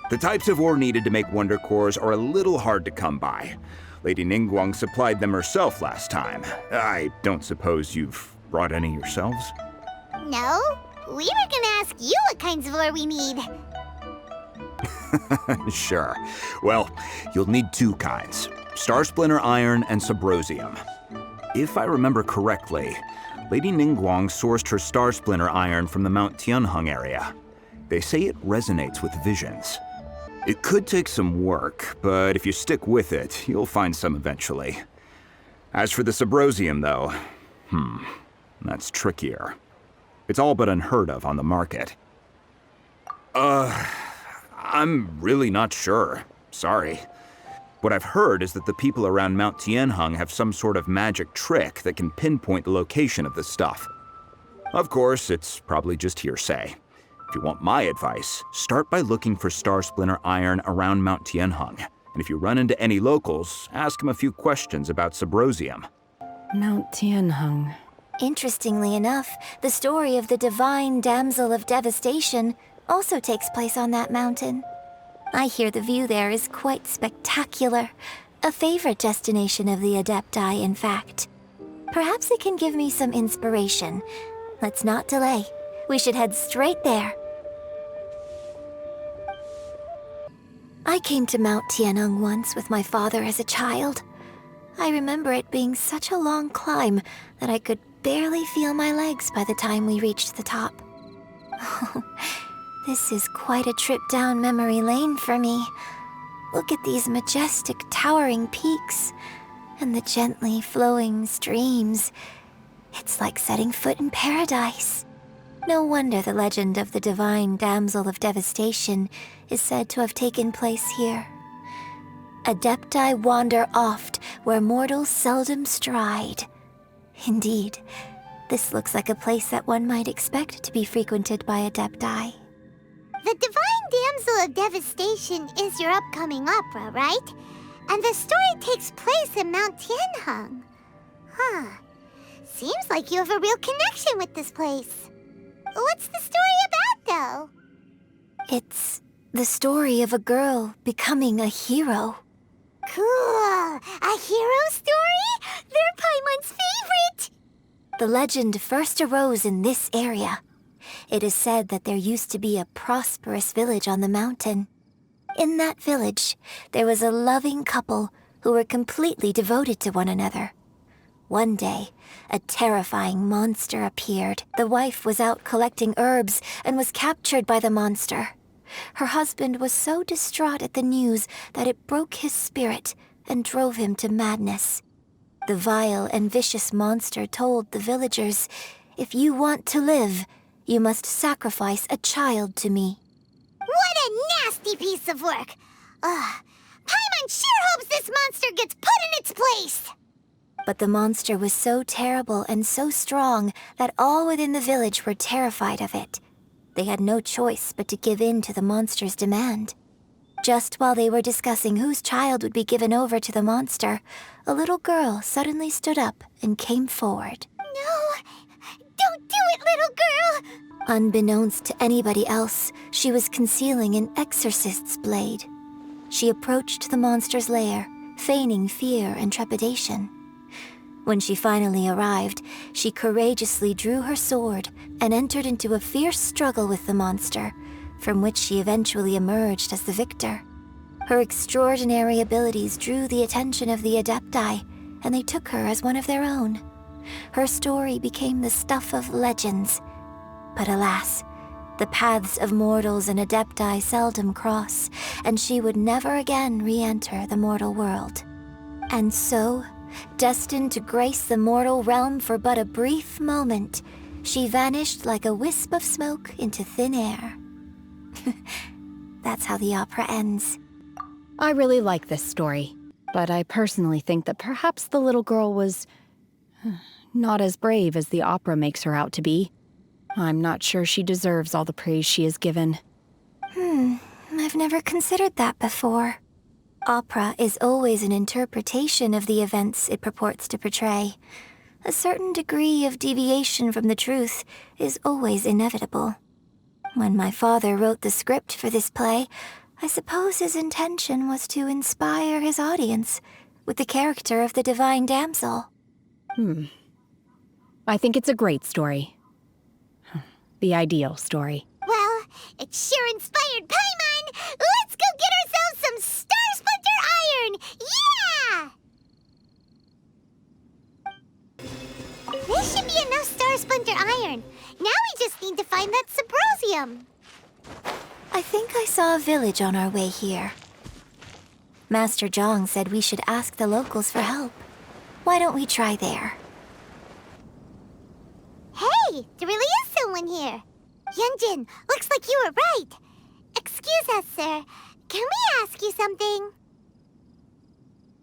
The types of ore needed to make Wonder Cores are a little hard to come by. Lady Ningguang supplied them herself last time. I don't suppose you've brought any yourselves? No, we were gonna ask you what kinds of ore we need. Sure. Well, you'll need two kinds. Star Splinter Iron and Subrosium. If I remember correctly, Lady Ningguang sourced her Star Splinter Iron from the Mount Tianheng area. They say it resonates with visions. It could take some work, but if you stick with it, you'll find some eventually. As for the Subrosium, though, that's trickier. It's all but unheard of on the market. I'm really not sure. Sorry. What I've heard is that the people around Mount Tianheng have some sort of magic trick that can pinpoint the location of the stuff. Of course, it's probably just hearsay. If you want my advice, start by looking for Star Splinter Iron around Mount Tianheng. And if you run into any locals, ask them a few questions about Subrosium. Mount Tianheng. Interestingly enough, the story of the Divine Damsel of Devastation also takes place on that mountain. I hear the view there is quite spectacular. A favorite destination of the Adepti, in fact. Perhaps it can give me some inspiration. Let's not delay. We should head straight there. I came to Mount Tianheng once with my father as a child. I remember it being such a long climb that I could barely feel my legs by the time we reached the top. This is quite a trip down memory lane for me. Look at these majestic, towering peaks and the gently flowing streams. It's like setting foot in paradise. No wonder the legend of the Divine Damsel of Devastation is said to have taken place here. Adepti wander oft where mortals seldom stride. Indeed, this looks like a place that one might expect to be frequented by Adepti. The Divine Damsel of Devastation is your upcoming opera, right? And the story takes place in Mount Tianheng. Huh. Seems like you have a real connection with this place. What's the story about, though? It's the story of a girl becoming a hero. Cool. A hero story? They're Paimon's favorite! The legend first arose in this area. It is said that there used to be a prosperous village on the mountain. In that village, there was a loving couple who were completely devoted to one another. One day, a terrifying monster appeared. The wife was out collecting herbs and was captured by the monster. Her husband was so distraught at the news that it broke his spirit and drove him to madness. The vile and vicious monster told the villagers, "If you want to live, you must sacrifice a child to me." What a nasty piece of work! Paimon sure hopes this monster gets put in its place! But the monster was so terrible and so strong that all within the village were terrified of it. They had no choice but to give in to the monster's demand. Just while they were discussing whose child would be given over to the monster, a little girl suddenly stood up and came forward. No! Don't do it, little girl! Unbeknownst to anybody else, she was concealing an exorcist's blade. She approached the monster's lair, feigning fear and trepidation. When she finally arrived, she courageously drew her sword and entered into a fierce struggle with the monster, from which she eventually emerged as the victor. Her extraordinary abilities drew the attention of the Adepti, and they took her as one of their own. Her story became the stuff of legends. But alas, the paths of mortals and Adepti seldom cross, and she would never again re-enter the mortal world. And so, destined to grace the mortal realm for but a brief moment, she vanished like a wisp of smoke into thin air. That's how the opera ends. I really like this story, but I personally think that perhaps the little girl was not as brave as the opera makes her out to be. I'm not sure she deserves all the praise she is given. I've never considered that before. Opera is always an interpretation of the events it purports to portray. A certain degree of deviation from the truth is always inevitable. When my father wrote the script for this play, I suppose his intention was to inspire his audience with the character of the divine damsel. I think it's a great story. The ideal story. Well, it sure inspired Paimon! Let's go get ourselves some Star Splinter Iron! Yeah! This should be enough Star Splinter Iron. Now we just need to find that Subrosium. I think I saw a village on our way here. Master Zhang said we should ask the locals for help. Why don't we try there? Hey, there really is someone here. Yunjin, looks like you were right. Excuse us, sir. Can we ask you something?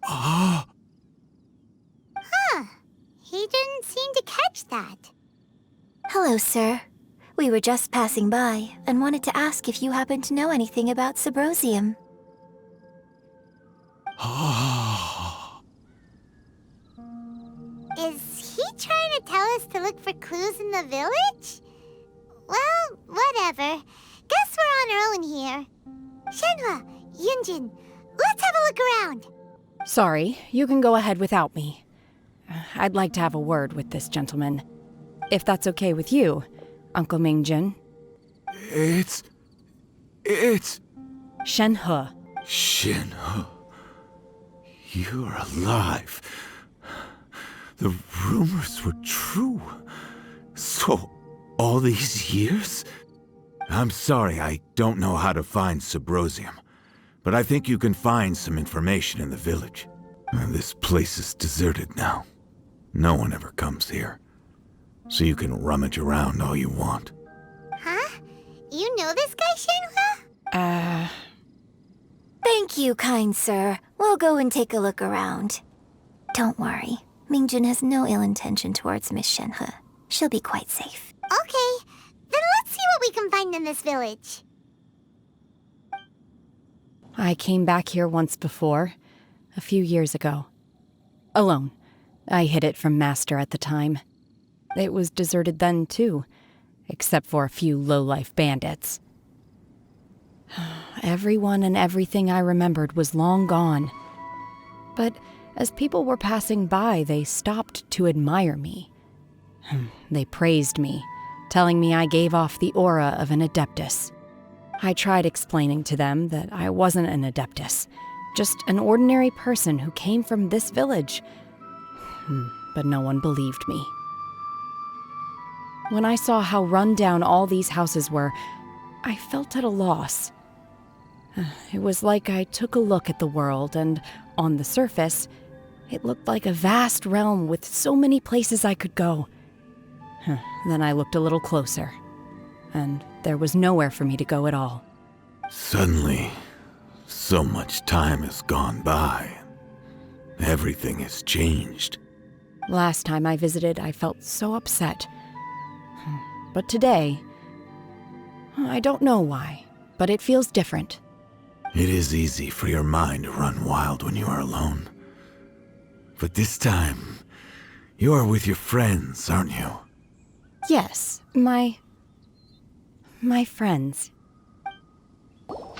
Huh. He didn't seem to catch that. Hello, sir. We were just passing by and wanted to ask if you happen to know anything about Subrosium. Is he trying to tell us to look for clues in the village? Well, whatever. Guess we're on our own here. Shenhe, Yunjin, let's have a look around. Sorry, you can go ahead without me. I'd like to have a word with this gentleman. If that's okay with you, Uncle Mingjin. It's... Shenhe. Shenhe. You're alive. The rumors were true. So, all these years? I'm sorry, I don't know how to find Subrosium, but I think you can find some information in the village. This place is deserted now. No one ever comes here, so you can rummage around all you want. Huh? You know this guy, Shenhe? Thank you, kind sir. We'll go and take a look around. Don't worry. Mingjin has no ill intention towards Miss Shenhe. She'll be quite safe. Okay, then let's see what we can find in this village. I came back here once before, a few years ago. Alone. I hid it from Master at the time. It was deserted then, too, except for a few low-life bandits. Everyone and everything I remembered was long gone. But as people were passing by, they stopped to admire me. They praised me, telling me I gave off the aura of an Adeptus. I tried explaining to them that I wasn't an Adeptus, just an ordinary person who came from this village. But no one believed me. When I saw how run down all these houses were, I felt at a loss. It was like I took a look at the world, and on the surface, it looked like a vast realm with so many places I could go. Then I looked a little closer, and there was nowhere for me to go at all. Suddenly, so much time has gone by. Everything has changed. Last time I visited, I felt so upset. But today, I don't know why, but it feels different. It is easy for your mind to run wild when you are alone. But this time, you are with your friends, aren't you? Yes, my friends. The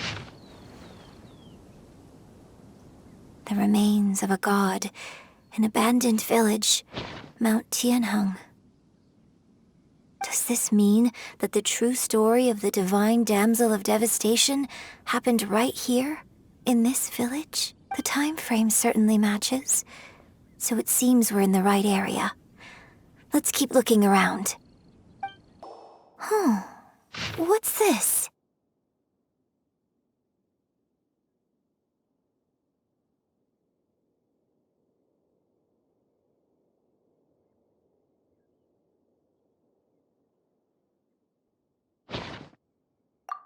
remains of a god, an abandoned village, Mount Tianheng. Does this mean that the true story of the divine damsel of devastation happened right here, in this village? The time frame certainly matches, so it seems we're in the right area. Let's keep looking around. What's this?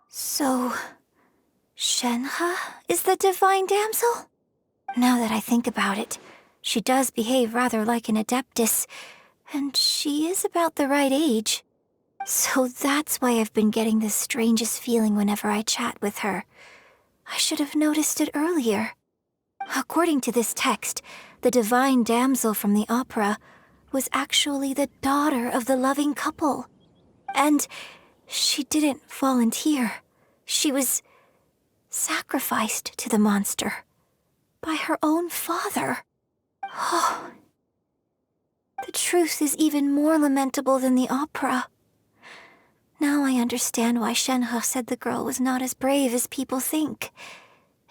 So, Shenhe is the divine damsel? Now that I think about it, she does behave rather like an adeptus, and she is about the right age. So that's why I've been getting the strangest feeling whenever I chat with her. I should have noticed it earlier. According to this text, the divine damsel from the opera was actually the daughter of the loving couple. And she didn't volunteer. She was sacrificed to the monster by her own father. Oh, the truth is even more lamentable than the opera. Now I understand why Shenhe said the girl was not as brave as people think.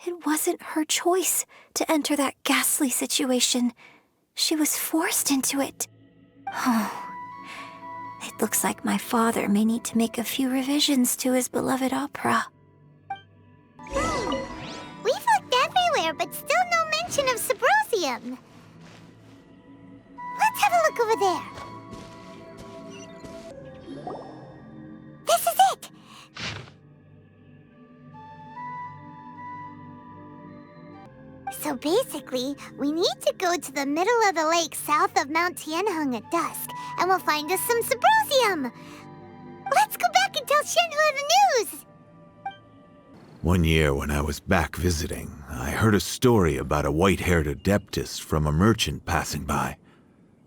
It wasn't her choice to enter that ghastly situation. She was forced into it. Oh, it looks like my father may need to make a few revisions to his beloved opera. We've looked everywhere, but still no mention of Sybrosium. Let's have a look over there. This is it! So basically, we need to go to the middle of the lake south of Mount Tianheng at dusk, and we'll find us some Sybrosium! Let's go back and tell Shenhe the news! One year when I was back visiting, I heard a story about a white-haired adeptus from a merchant passing by.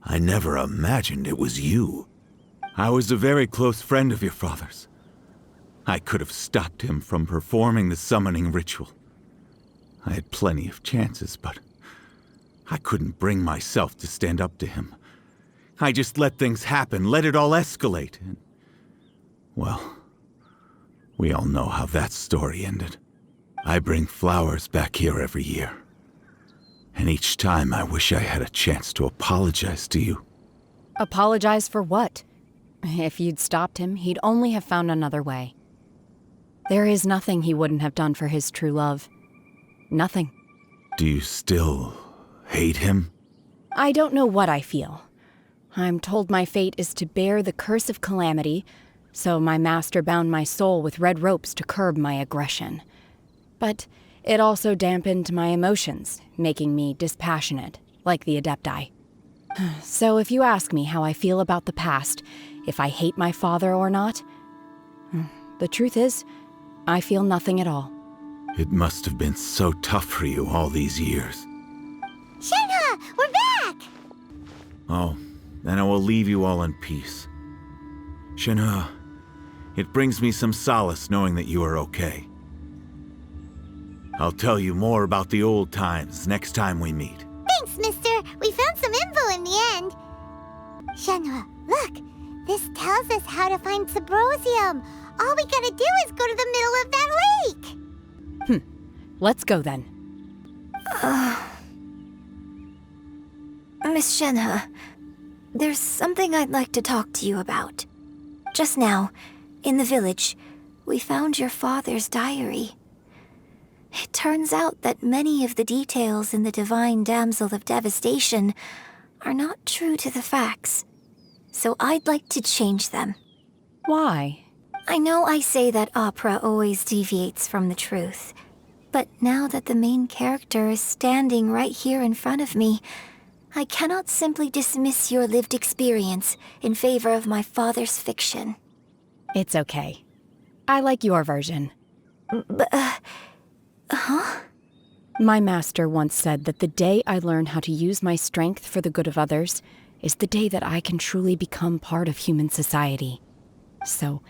I never imagined it was you. I was a very close friend of your father's. I could have stopped him from performing the summoning ritual. I had plenty of chances, but I couldn't bring myself to stand up to him. I just let things happen, let it all escalate. And, well, we all know how that story ended. I bring flowers back here every year. And each time I wish I had a chance to apologize to you. Apologize for what? If you'd stopped him, he'd only have found another way. There is nothing he wouldn't have done for his true love. Nothing. Do you still hate him? I don't know what I feel. I'm told my fate is to bear the curse of calamity, so my master bound my soul with red ropes to curb my aggression. But it also dampened my emotions, making me dispassionate, like the Adepti. So if you ask me how I feel about the past, if I hate my father or not, the truth is, I feel nothing at all. It must have been so tough for you all these years. Shenhe, we're back! Oh, then I will leave you all in peace. Shenhe, it brings me some solace knowing that you are okay. I'll tell you more about the old times next time we meet. Thanks, mister. We found some info in the end. Shenhe, look. This tells us how to find Sybrosium. All we gotta do is go to the middle of that lake. Let's go then. Miss Shenhe, there's something I'd like to talk to you about. Just now, in the village, we found your father's diary. It turns out that many of the details in the Divine Damsel of Devastation are not true to the facts. So I'd like to change them. Why? I know I say that opera always deviates from the truth, but now that the main character is standing right here in front of me, I cannot simply dismiss your lived experience in favor of my father's fiction. It's okay. I like your version. Huh? My master once said that the day I learn how to use my strength for the good of others is the day that I can truly become part of human society. So,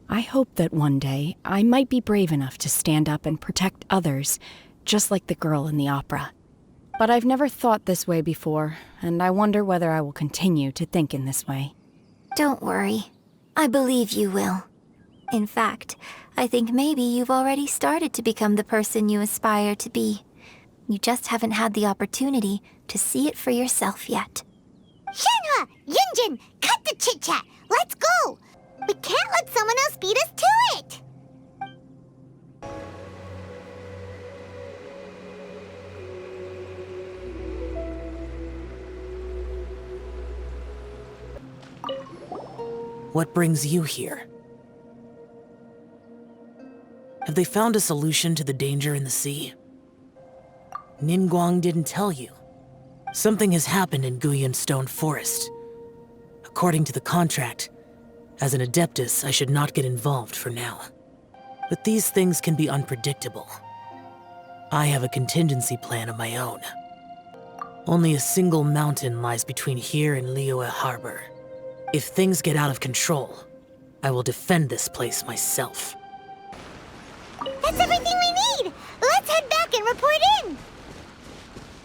I hope that one day I might be brave enough to stand up and protect others, just like the girl in the opera. But I've never thought this way before, and I wonder whether I will continue to think in this way. Don't worry. I believe you will. In fact, I think maybe you've already started to become the person you aspire to be. You just haven't had the opportunity to see it for yourself yet. Shenhe! Yunjin! Cut the chit-chat! Let's go! We can't let someone else beat us to it! What brings you here? Have they found a solution to the danger in the sea? Ningguang didn't tell you. Something has happened in Guyun Stone Forest. According to the contract, as an Adeptus, I should not get involved for now. But these things can be unpredictable. I have a contingency plan of my own. Only a single mountain lies between here and Liyue Harbor. If things get out of control, I will defend this place myself. That's everything we need! Let's head back and report in!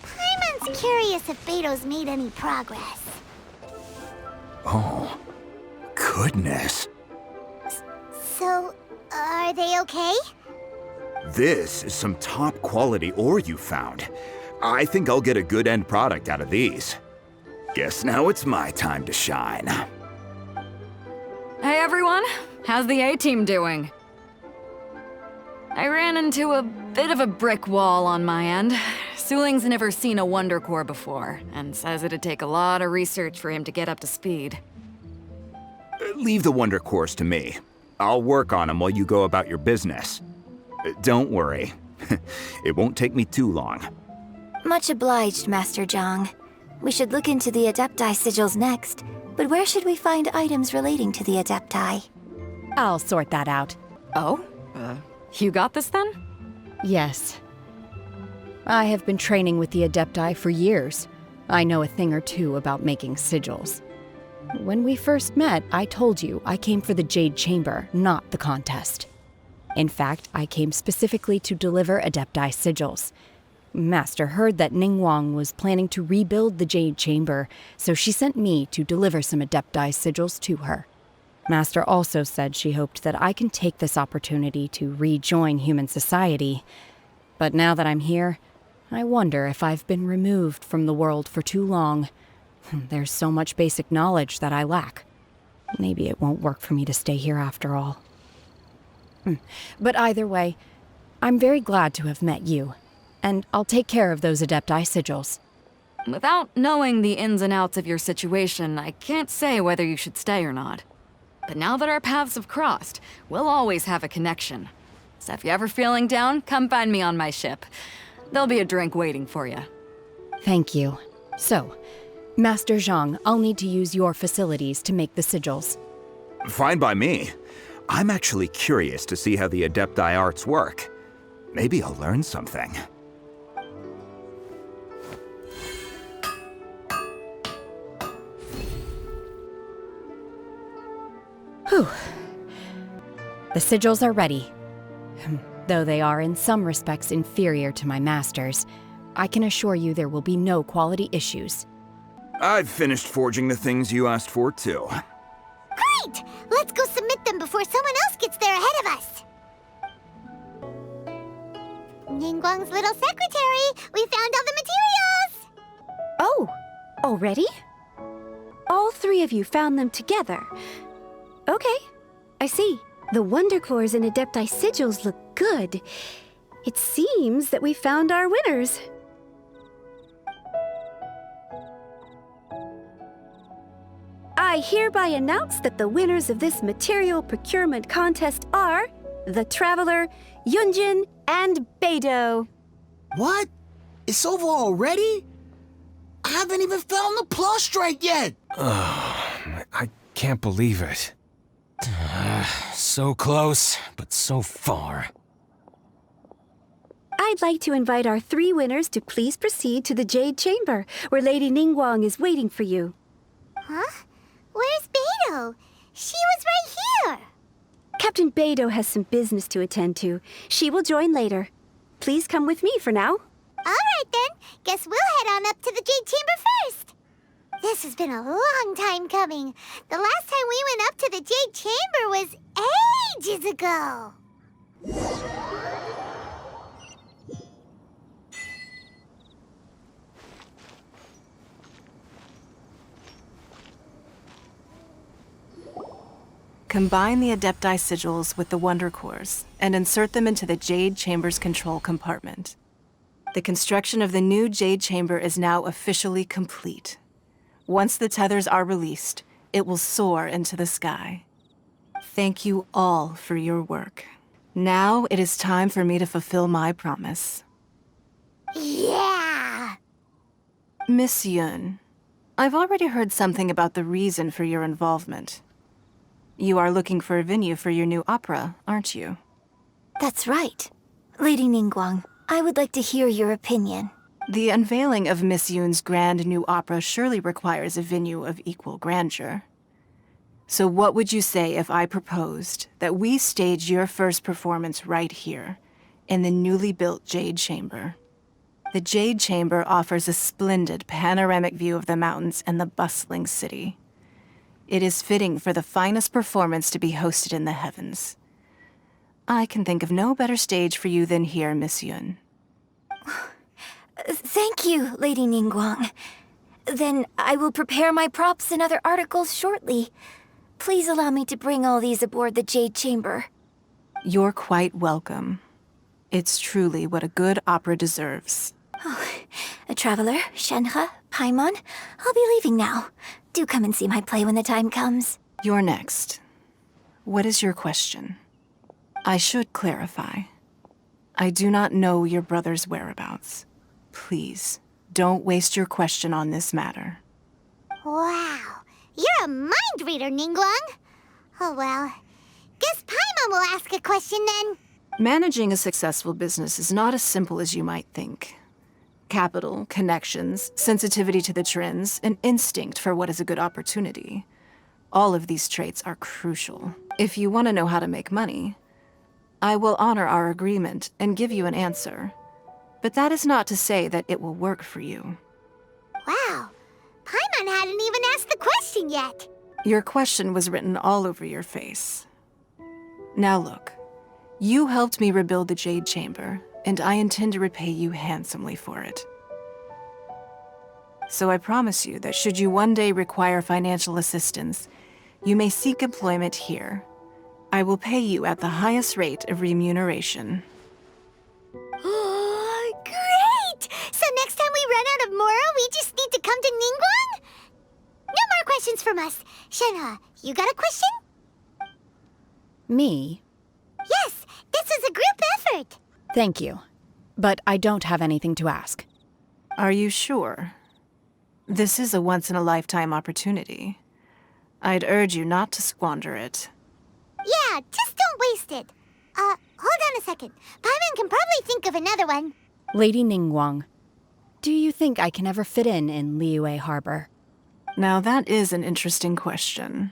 Paimon's curious if Beto's made any progress. Oh, goodness. So, are they okay? This is some top quality ore you found. I think I'll get a good end product out of these. Guess now it's my time to shine. Hey everyone, how's the A-team doing? I ran into a bit of a brick wall on my end. Suling's never seen a Wonder Core before, and says it'd take a lot of research for him to get up to speed. Leave the Wonder Cores to me. I'll work on them while you go about your business. Don't worry. It won't take me too long. Much obliged, Master Zhang. We should look into the Adepti sigils next, but where should we find items relating to the Adepti? I'll sort that out. Oh? You got this then? Yes. I have been training with the Adepti for years. I know a thing or two about making sigils. When we first met, I told you I came for the Jade Chamber, not the contest. In fact, I came specifically to deliver Adepti sigils. Master heard that Ningguang was planning to rebuild the Jade Chamber, so she sent me to deliver some Adepti sigils to her. Master also said she hoped that I can take this opportunity to rejoin human society. But now that I'm here, I wonder if I've been removed from the world for too long. There's so much basic knowledge that I lack. Maybe it won't work for me to stay here after all. But either way, I'm very glad to have met you, and I'll take care of those Adepti sigils. Without knowing the ins and outs of your situation, I can't say whether you should stay or not. But now that our paths have crossed, we'll always have a connection. So if you're ever feeling down, come find me on my ship. There'll be a drink waiting for you. Thank you. So, Master Zhang, I'll need to use your facilities to make the sigils. Fine by me. I'm actually curious to see how the Adepti arts work. Maybe I'll learn something. Whew. The sigils are ready. Though they are in some respects inferior to my master's, I can assure you there will be no quality issues. I've finished forging the things you asked for, too. Great! Let's go submit them before someone else gets there ahead of us. Ningguang's little secretary, we found all the materials! Oh, already? All three of you found them together. Okay, I see. The Wonder Cores and Adepti sigils look good. It seems that we found our winners. I hereby announce that the winners of this material procurement contest are the Traveler, Yunjin, and Beidou. What? It's over already? I haven't even found the plus strike yet! I can't believe it. So close, but so far. I'd like to invite our three winners to please proceed to the Jade Chamber, where Lady Ningguang is waiting for you. Huh? Where's Beidou? She was right here. Captain Beidou has some business to attend to. She will join later. Please come with me for now. All right, then. Guess we'll head on up to the Jade Chamber first. This has been a long time coming. The last time we went up to the Jade Chamber was ages ago. Combine the Adepti sigils with the Wonder Cores and insert them into the Jade Chamber's control compartment. The construction of the new Jade Chamber is now officially complete. Once the tethers are released, it will soar into the sky. Thank you all for your work. Now it is time for me to fulfill my promise. Yeah! Miss Yun, I've already heard something about the reason for your involvement. You are looking for a venue for your new opera, aren't you? That's right. Lady Ningguang, I would like to hear your opinion. The unveiling of Miss Yun's grand new opera surely requires a venue of equal grandeur. So what would you say if I proposed that we stage your first performance right here, in the newly built Jade Chamber? The Jade Chamber offers a splendid panoramic view of the mountains and the bustling city. It is fitting for the finest performance to be hosted in the heavens. I can think of no better stage for you than here, Miss Yun. Thank you, Lady Ningguang. Then I will prepare my props and other articles shortly. Please allow me to bring all these aboard the Jade Chamber. You're quite welcome. It's truly what a good opera deserves. Oh, a traveler, Shenhe, Paimon, I'll be leaving now. Do come and see my play when the time comes. You're next. What is your question? I should clarify. I do not know your brother's whereabouts. Please, don't waste your question on this matter. Wow, you're a mind reader, Ningguang. Oh well, guess Paimon will ask a question then. Managing a successful business is not as simple as you might think. Capital, connections, sensitivity to the trends, and instinct for what is a good opportunity. All of these traits are crucial. If you want to know how to make money, I will honor our agreement and give you an answer. But that is not to say that it will work for you. Wow, Paimon hadn't even asked the question yet. Your question was written all over your face. Now look, you helped me rebuild the Jade Chamber, and I intend to repay you handsomely for it. So I promise you that should you one day require financial assistance, you may seek employment here. I will pay you at the highest rate of remuneration. Oh, great! So next time we run out of Moro, we just need to come to Ningguang? No more questions from us. Shenhe, you got a question? Me? Yes, this is a group effort. Thank you. But I don't have anything to ask. Are you sure? This is a once-in-a-lifetime opportunity. I'd urge you not to squander it. Yeah, just don't waste it. Hold on a second. Paimon can probably think of another one. Lady Ningguang, do you think I can ever fit in Liyue Harbor? Now that is an interesting question.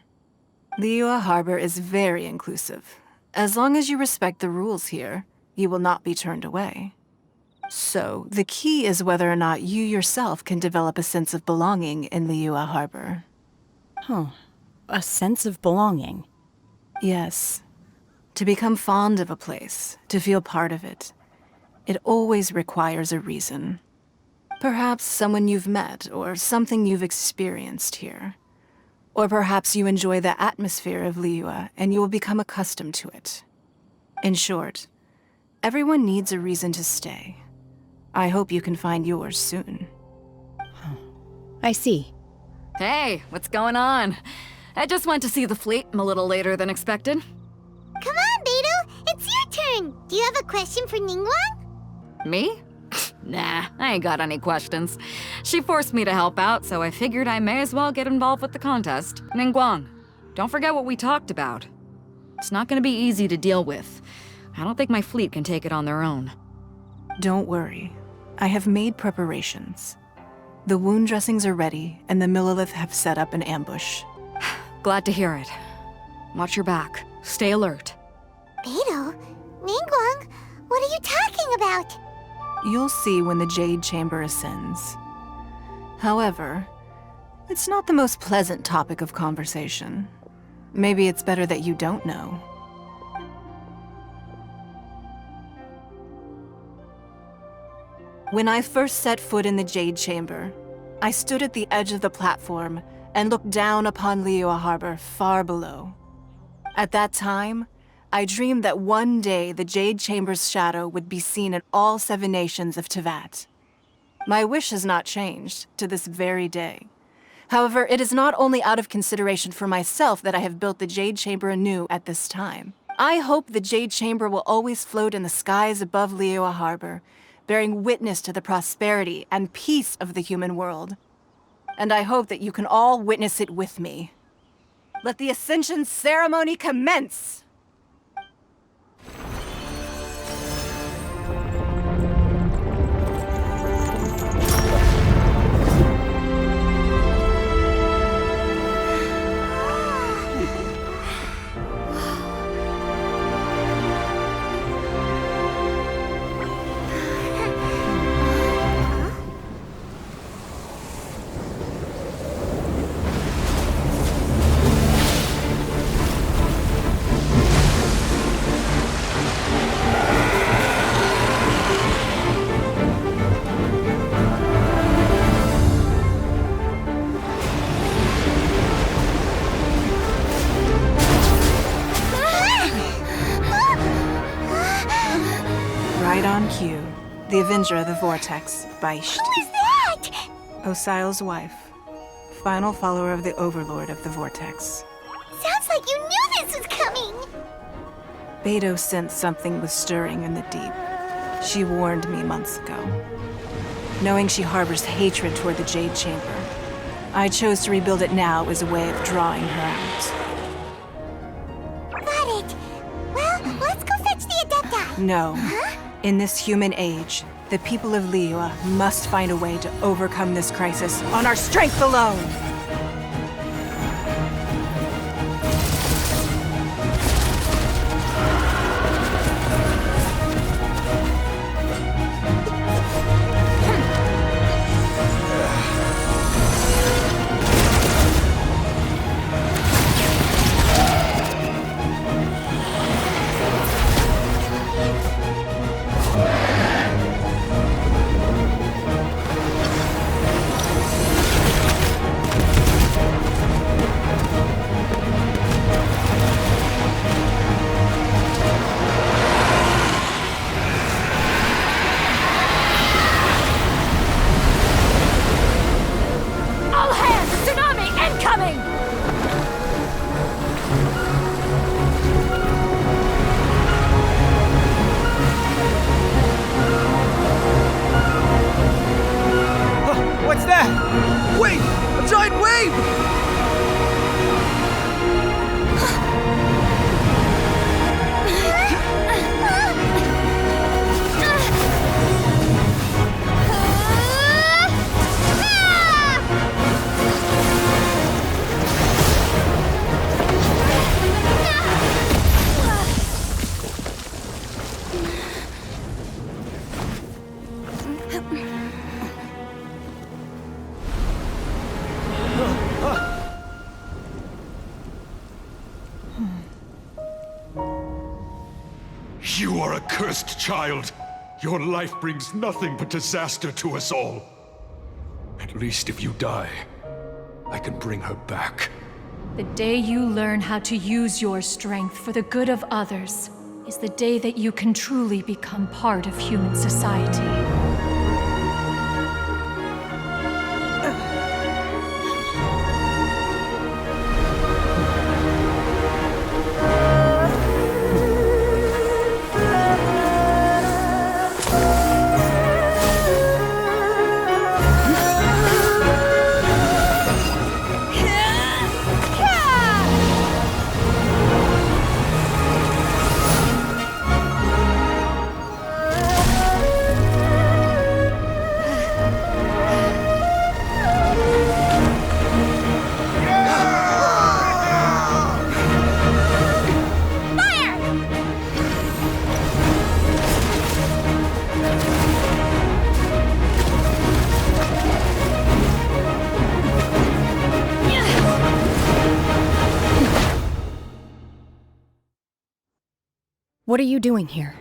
Liyue Harbor is very inclusive. As long as you respect the rules here, you will not be turned away. So, the key is whether or not you yourself can develop a sense of belonging in Liyue Harbor. Oh, a sense of belonging. Yes. To become fond of a place, to feel part of it, it always requires a reason. Perhaps someone you've met, or something you've experienced here. Or perhaps you enjoy the atmosphere of Liyue and you will become accustomed to it. In short, everyone needs a reason to stay. I hope you can find yours soon. I see. Hey, what's going on? I just went to see the fleet a little later than expected. Come on, Beidou, it's your turn. Do you have a question for Ningguang? Me? Nah, I ain't got any questions. She forced me to help out, so I figured I may as well get involved with the contest. Ningguang, don't forget what we talked about. It's not gonna be easy to deal with. I don't think my fleet can take it on their own. Don't worry. I have made preparations. The wound dressings are ready, and the Millilith have set up an ambush. Glad to hear it. Watch your back. Stay alert. Beidou? Ningguang? What are you talking about? You'll see when the Jade Chamber ascends. However, it's not the most pleasant topic of conversation. Maybe it's better that you don't know. When I first set foot in the Jade Chamber, I stood at the edge of the platform and looked down upon Liyue Harbor far below. At that time, I dreamed that one day the Jade Chamber's shadow would be seen in all 7 nations of Teyvat. My wish has not changed to this very day. However, it is not only out of consideration for myself that I have built the Jade Chamber anew at this time. I hope the Jade Chamber will always float in the skies above Liyue Harbor, bearing witness to the prosperity and peace of the human world. And I hope that you can all witness it with me. Let the Ascension ceremony commence! Right on cue. The Avenger of the Vortex, Beisht. Who is that? Osial's wife. Final follower of the Overlord of the Vortex. Sounds like you knew this was coming! Beidou sensed something was stirring in the deep. She warned me months ago. Knowing she harbors hatred toward the Jade Chamber, I chose to rebuild it now as a way of drawing her out. Got it. Well, let's go fetch the Adepta. No. Huh? In this human age, the people of Liyue must find a way to overcome this crisis on our strength alone! What's that? Wait! A giant wave! You are a cursed child. Your life brings nothing but disaster to us all. At least if you die, I can bring her back. The day you learn how to use your strength for the good of others is the day that you can truly become part of human society. What are you doing here?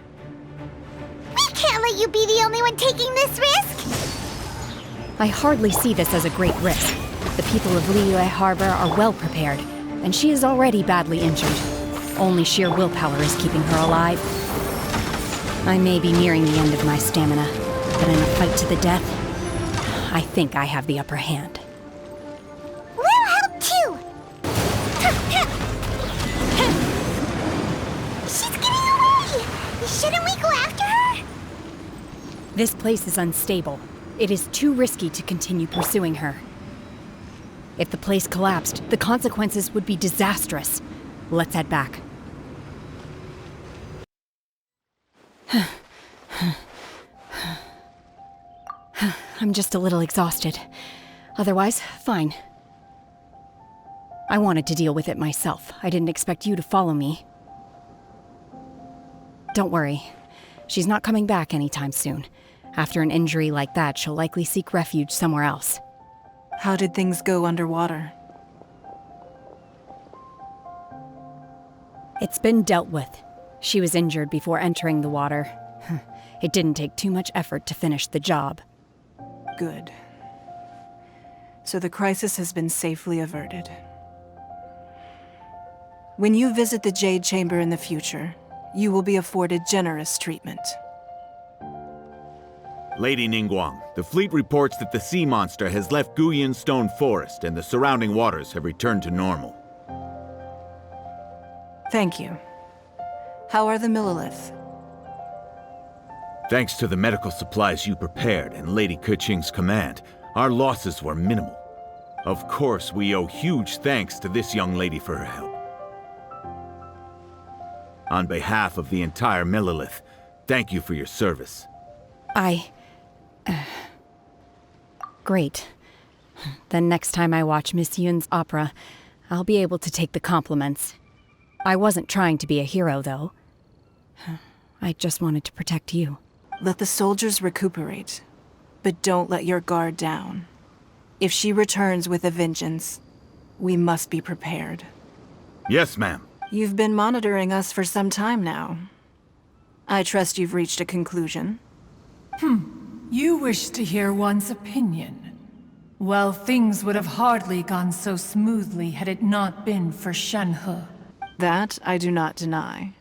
We can't let you be the only one taking this risk! I hardly see this as a great risk. The people of Liyue Harbor are well prepared, and she is already badly injured. Only sheer willpower is keeping her alive. I may be nearing the end of my stamina, but in a fight to the death, I think I have the upper hand. We'll help too! She's getting away! Shouldn't we go after her? This place is unstable. It is too risky to continue pursuing her. If the place collapsed, the consequences would be disastrous. Let's head back. I'm just a little exhausted. Otherwise, fine. I wanted to deal with it myself. I didn't expect you to follow me. Don't worry. She's not coming back anytime soon. After an injury like that, she'll likely seek refuge somewhere else. How did things go underwater? It's been dealt with. She was injured before entering the water. It didn't take too much effort to finish the job. Good. So the crisis has been safely averted. When you visit the Jade Chamber in the future, you will be afforded generous treatment. Lady Ningguang, the fleet reports that the sea monster has left Guyun Stone Forest and the surrounding waters have returned to normal. Thank you. How are the Millilith? Thanks to the medical supplies you prepared and Lady Keqing's command, our losses were minimal. Of course, we owe huge thanks to this young lady for her help. On behalf of the entire Millilith, thank you for your service. Great. Then next time I watch Miss Yun's opera, I'll be able to take the compliments. I wasn't trying to be a hero, though. I just wanted to protect you. Let the soldiers recuperate, but don't let your guard down. If she returns with a vengeance, we must be prepared. Yes, ma'am. You've been monitoring us for some time now. I trust you've reached a conclusion. You wish to hear one's opinion. Well, things would have hardly gone so smoothly had it not been for Shenhe. That I do not deny.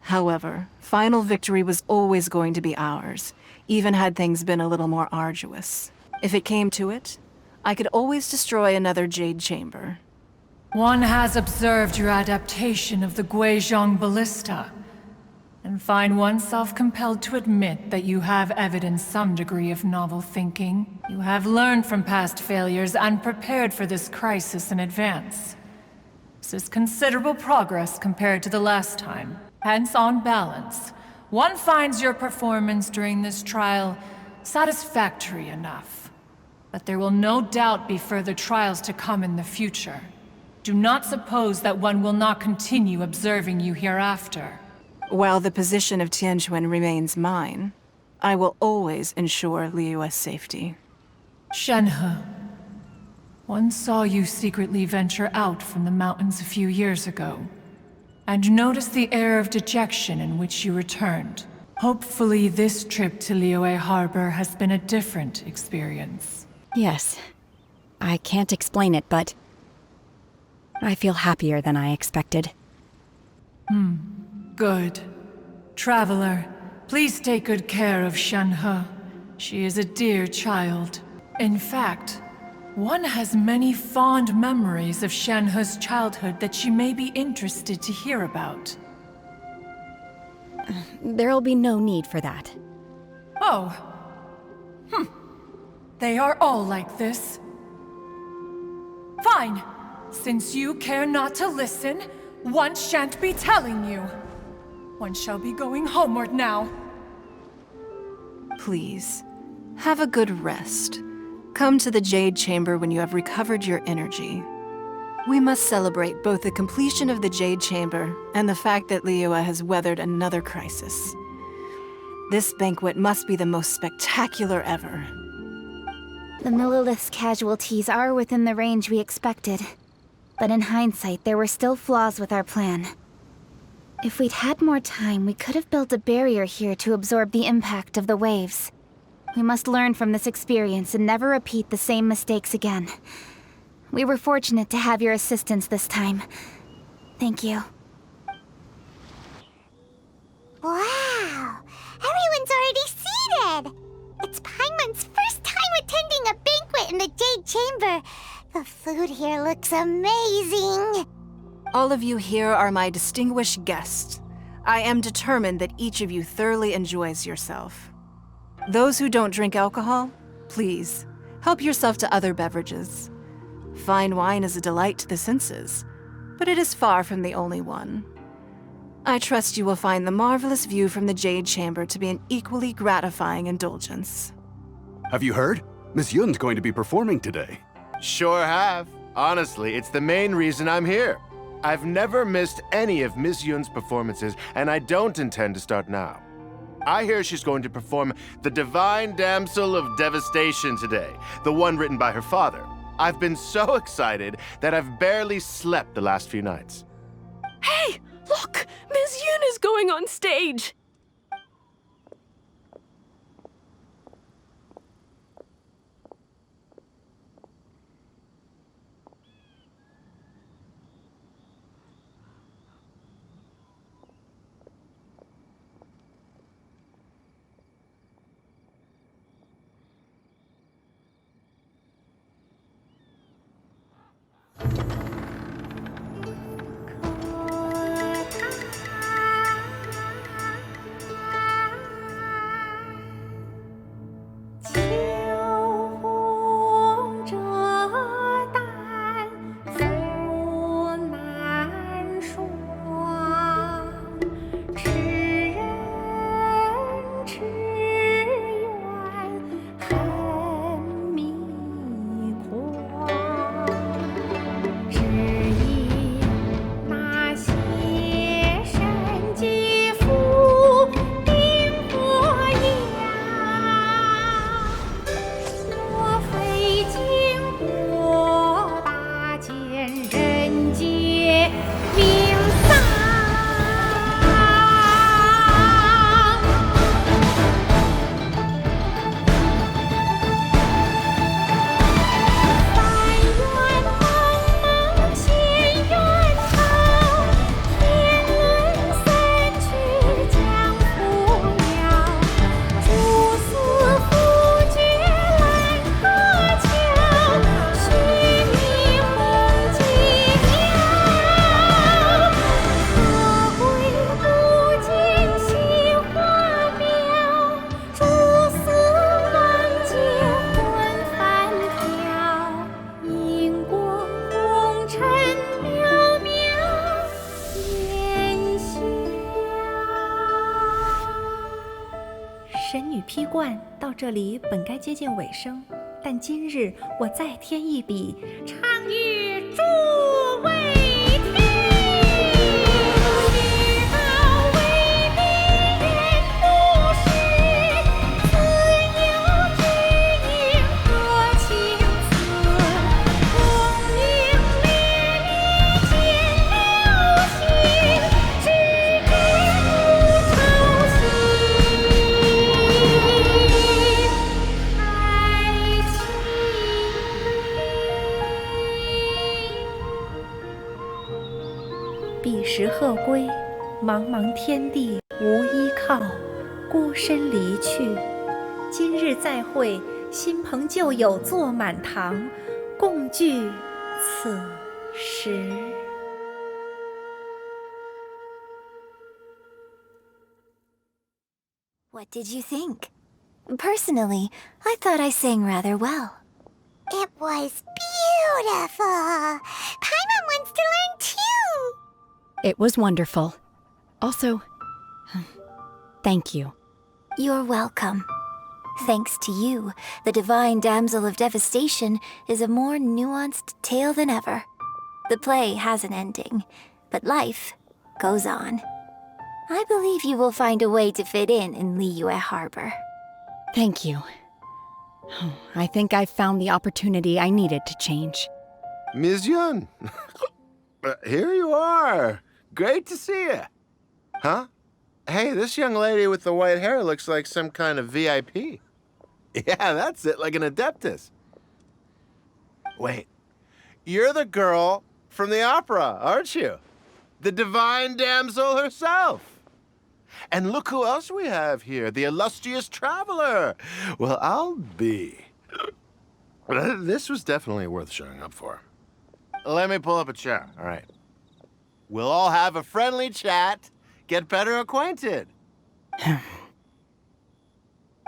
However, final victory was always going to be ours, even had things been a little more arduous. If it came to it, I could always destroy another Jade Chamber. One has observed your adaptation of the Guizhong Ballista, and find oneself compelled to admit that you have evidenced some degree of novel thinking. You have learned from past failures and prepared for this crisis in advance. This is considerable progress compared to the last time. Hence, on balance, one finds your performance during this trial satisfactory enough. But there will no doubt be further trials to come in the future. Do not suppose that one will not continue observing you hereafter. While the position of Tianquan remains mine, I will always ensure Liyue's safety. Shenhe, one saw you secretly venture out from the mountains a few years ago, and noticed the air of dejection in which you returned. Hopefully this trip to Liyue Harbor has been a different experience. Yes. I can't explain it, but I feel happier than I expected. Good. Traveler, please take good care of Shenhe. She is a dear child. In fact, one has many fond memories of Shenhe's childhood that she may be interested to hear about. There'll be no need for that. Oh. They are all like this. Fine. Since you care not to listen, one shan't be telling you. One shall be going homeward now. Please, have a good rest. Come to the Jade Chamber when you have recovered your energy. We must celebrate both the completion of the Jade Chamber and the fact that Liyue has weathered another crisis. This banquet must be the most spectacular ever. The Millilith's casualties are within the range we expected. But in hindsight, there were still flaws with our plan. If we'd had more time, we could have built a barrier here to absorb the impact of the waves. We must learn from this experience and never repeat the same mistakes again. We were fortunate to have your assistance this time. Thank you. Wow! Everyone's already seated! It's Paimon's first time attending a banquet in the Jade Chamber. The food here looks amazing. All of you here are my distinguished guests. I am determined that each of you thoroughly enjoys yourself. Those who don't drink alcohol, please, help yourself to other beverages. Fine wine is a delight to the senses, but it is far from the only one. I trust you will find the marvelous view from the Jade Chamber to be an equally gratifying indulgence. Have you heard? Miss Yun's going to be performing today. Sure have. Honestly, it's the main reason I'm here. I've never missed any of Miss Yun's performances, and I don't intend to start now. I hear she's going to perform The Divine Damsel of Devastation today, the one written by her father. I've been so excited that I've barely slept the last few nights. Hey, look! Miss Yun is going on stage!神女披冠到这里本该接近尾声，但今日我再添一笔，唱与诸位听。知道为民言不实，自有知音和情思。功名烈烈见了心，只知不愁心。彼时鹤归，茫茫天地无依靠，孤身离去。今日再会，新朋旧友坐满堂，共聚此时。What did you think? Personally, I thought I sang rather well. It was beautiful. Paimon wants to learn too. It was wonderful. Also, thank you. You're welcome. Thanks to you, the Divine Damsel of Devastation is a more nuanced tale than ever. The play has an ending, but life goes on. I believe you will find a way to fit in Liyue Harbor. Thank you. I think I've found the opportunity I needed to change. Ms. Yun, here you are. Great to see you. Huh? Hey, this young lady with the white hair looks like some kind of VIP. Yeah, that's it, like an Adeptus. Wait, you're the girl from the opera, aren't you? The divine damsel herself. And look who else we have here, the illustrious traveler. Well, I'll be. This was definitely worth showing up for. Let me pull up a chair, all right. We'll all have a friendly chat, get better acquainted.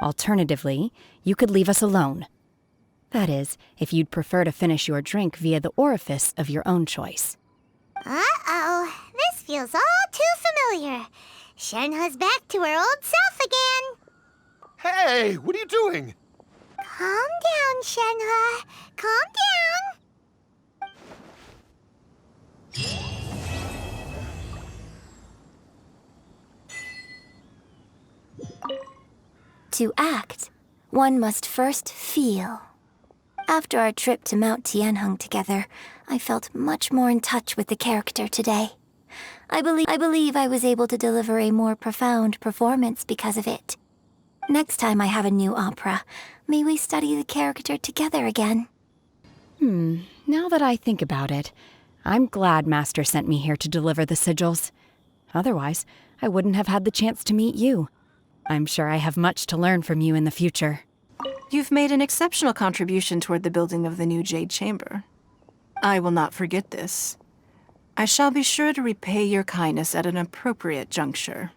Alternatively, you could leave us alone. That is, if you'd prefer to finish your drink via the orifice of your own choice. Uh-oh, this feels all too familiar. Shenhe's back to her old self again. Hey, what are you doing? Calm down, Shenhe. Calm down. To act, one must first feel. After our trip to Mount Tianheng together, I felt much more in touch with the character today. I believe I was able to deliver a more profound performance because of it. Next time I have a new opera, may we study the character together again. Now that I think about it, I'm glad Master sent me here to deliver the sigils. Otherwise, I wouldn't have had the chance to meet you. I'm sure I have much to learn from you in the future. You've made an exceptional contribution toward the building of the new Jade Chamber. I will not forget this. I shall be sure to repay your kindness at an appropriate juncture.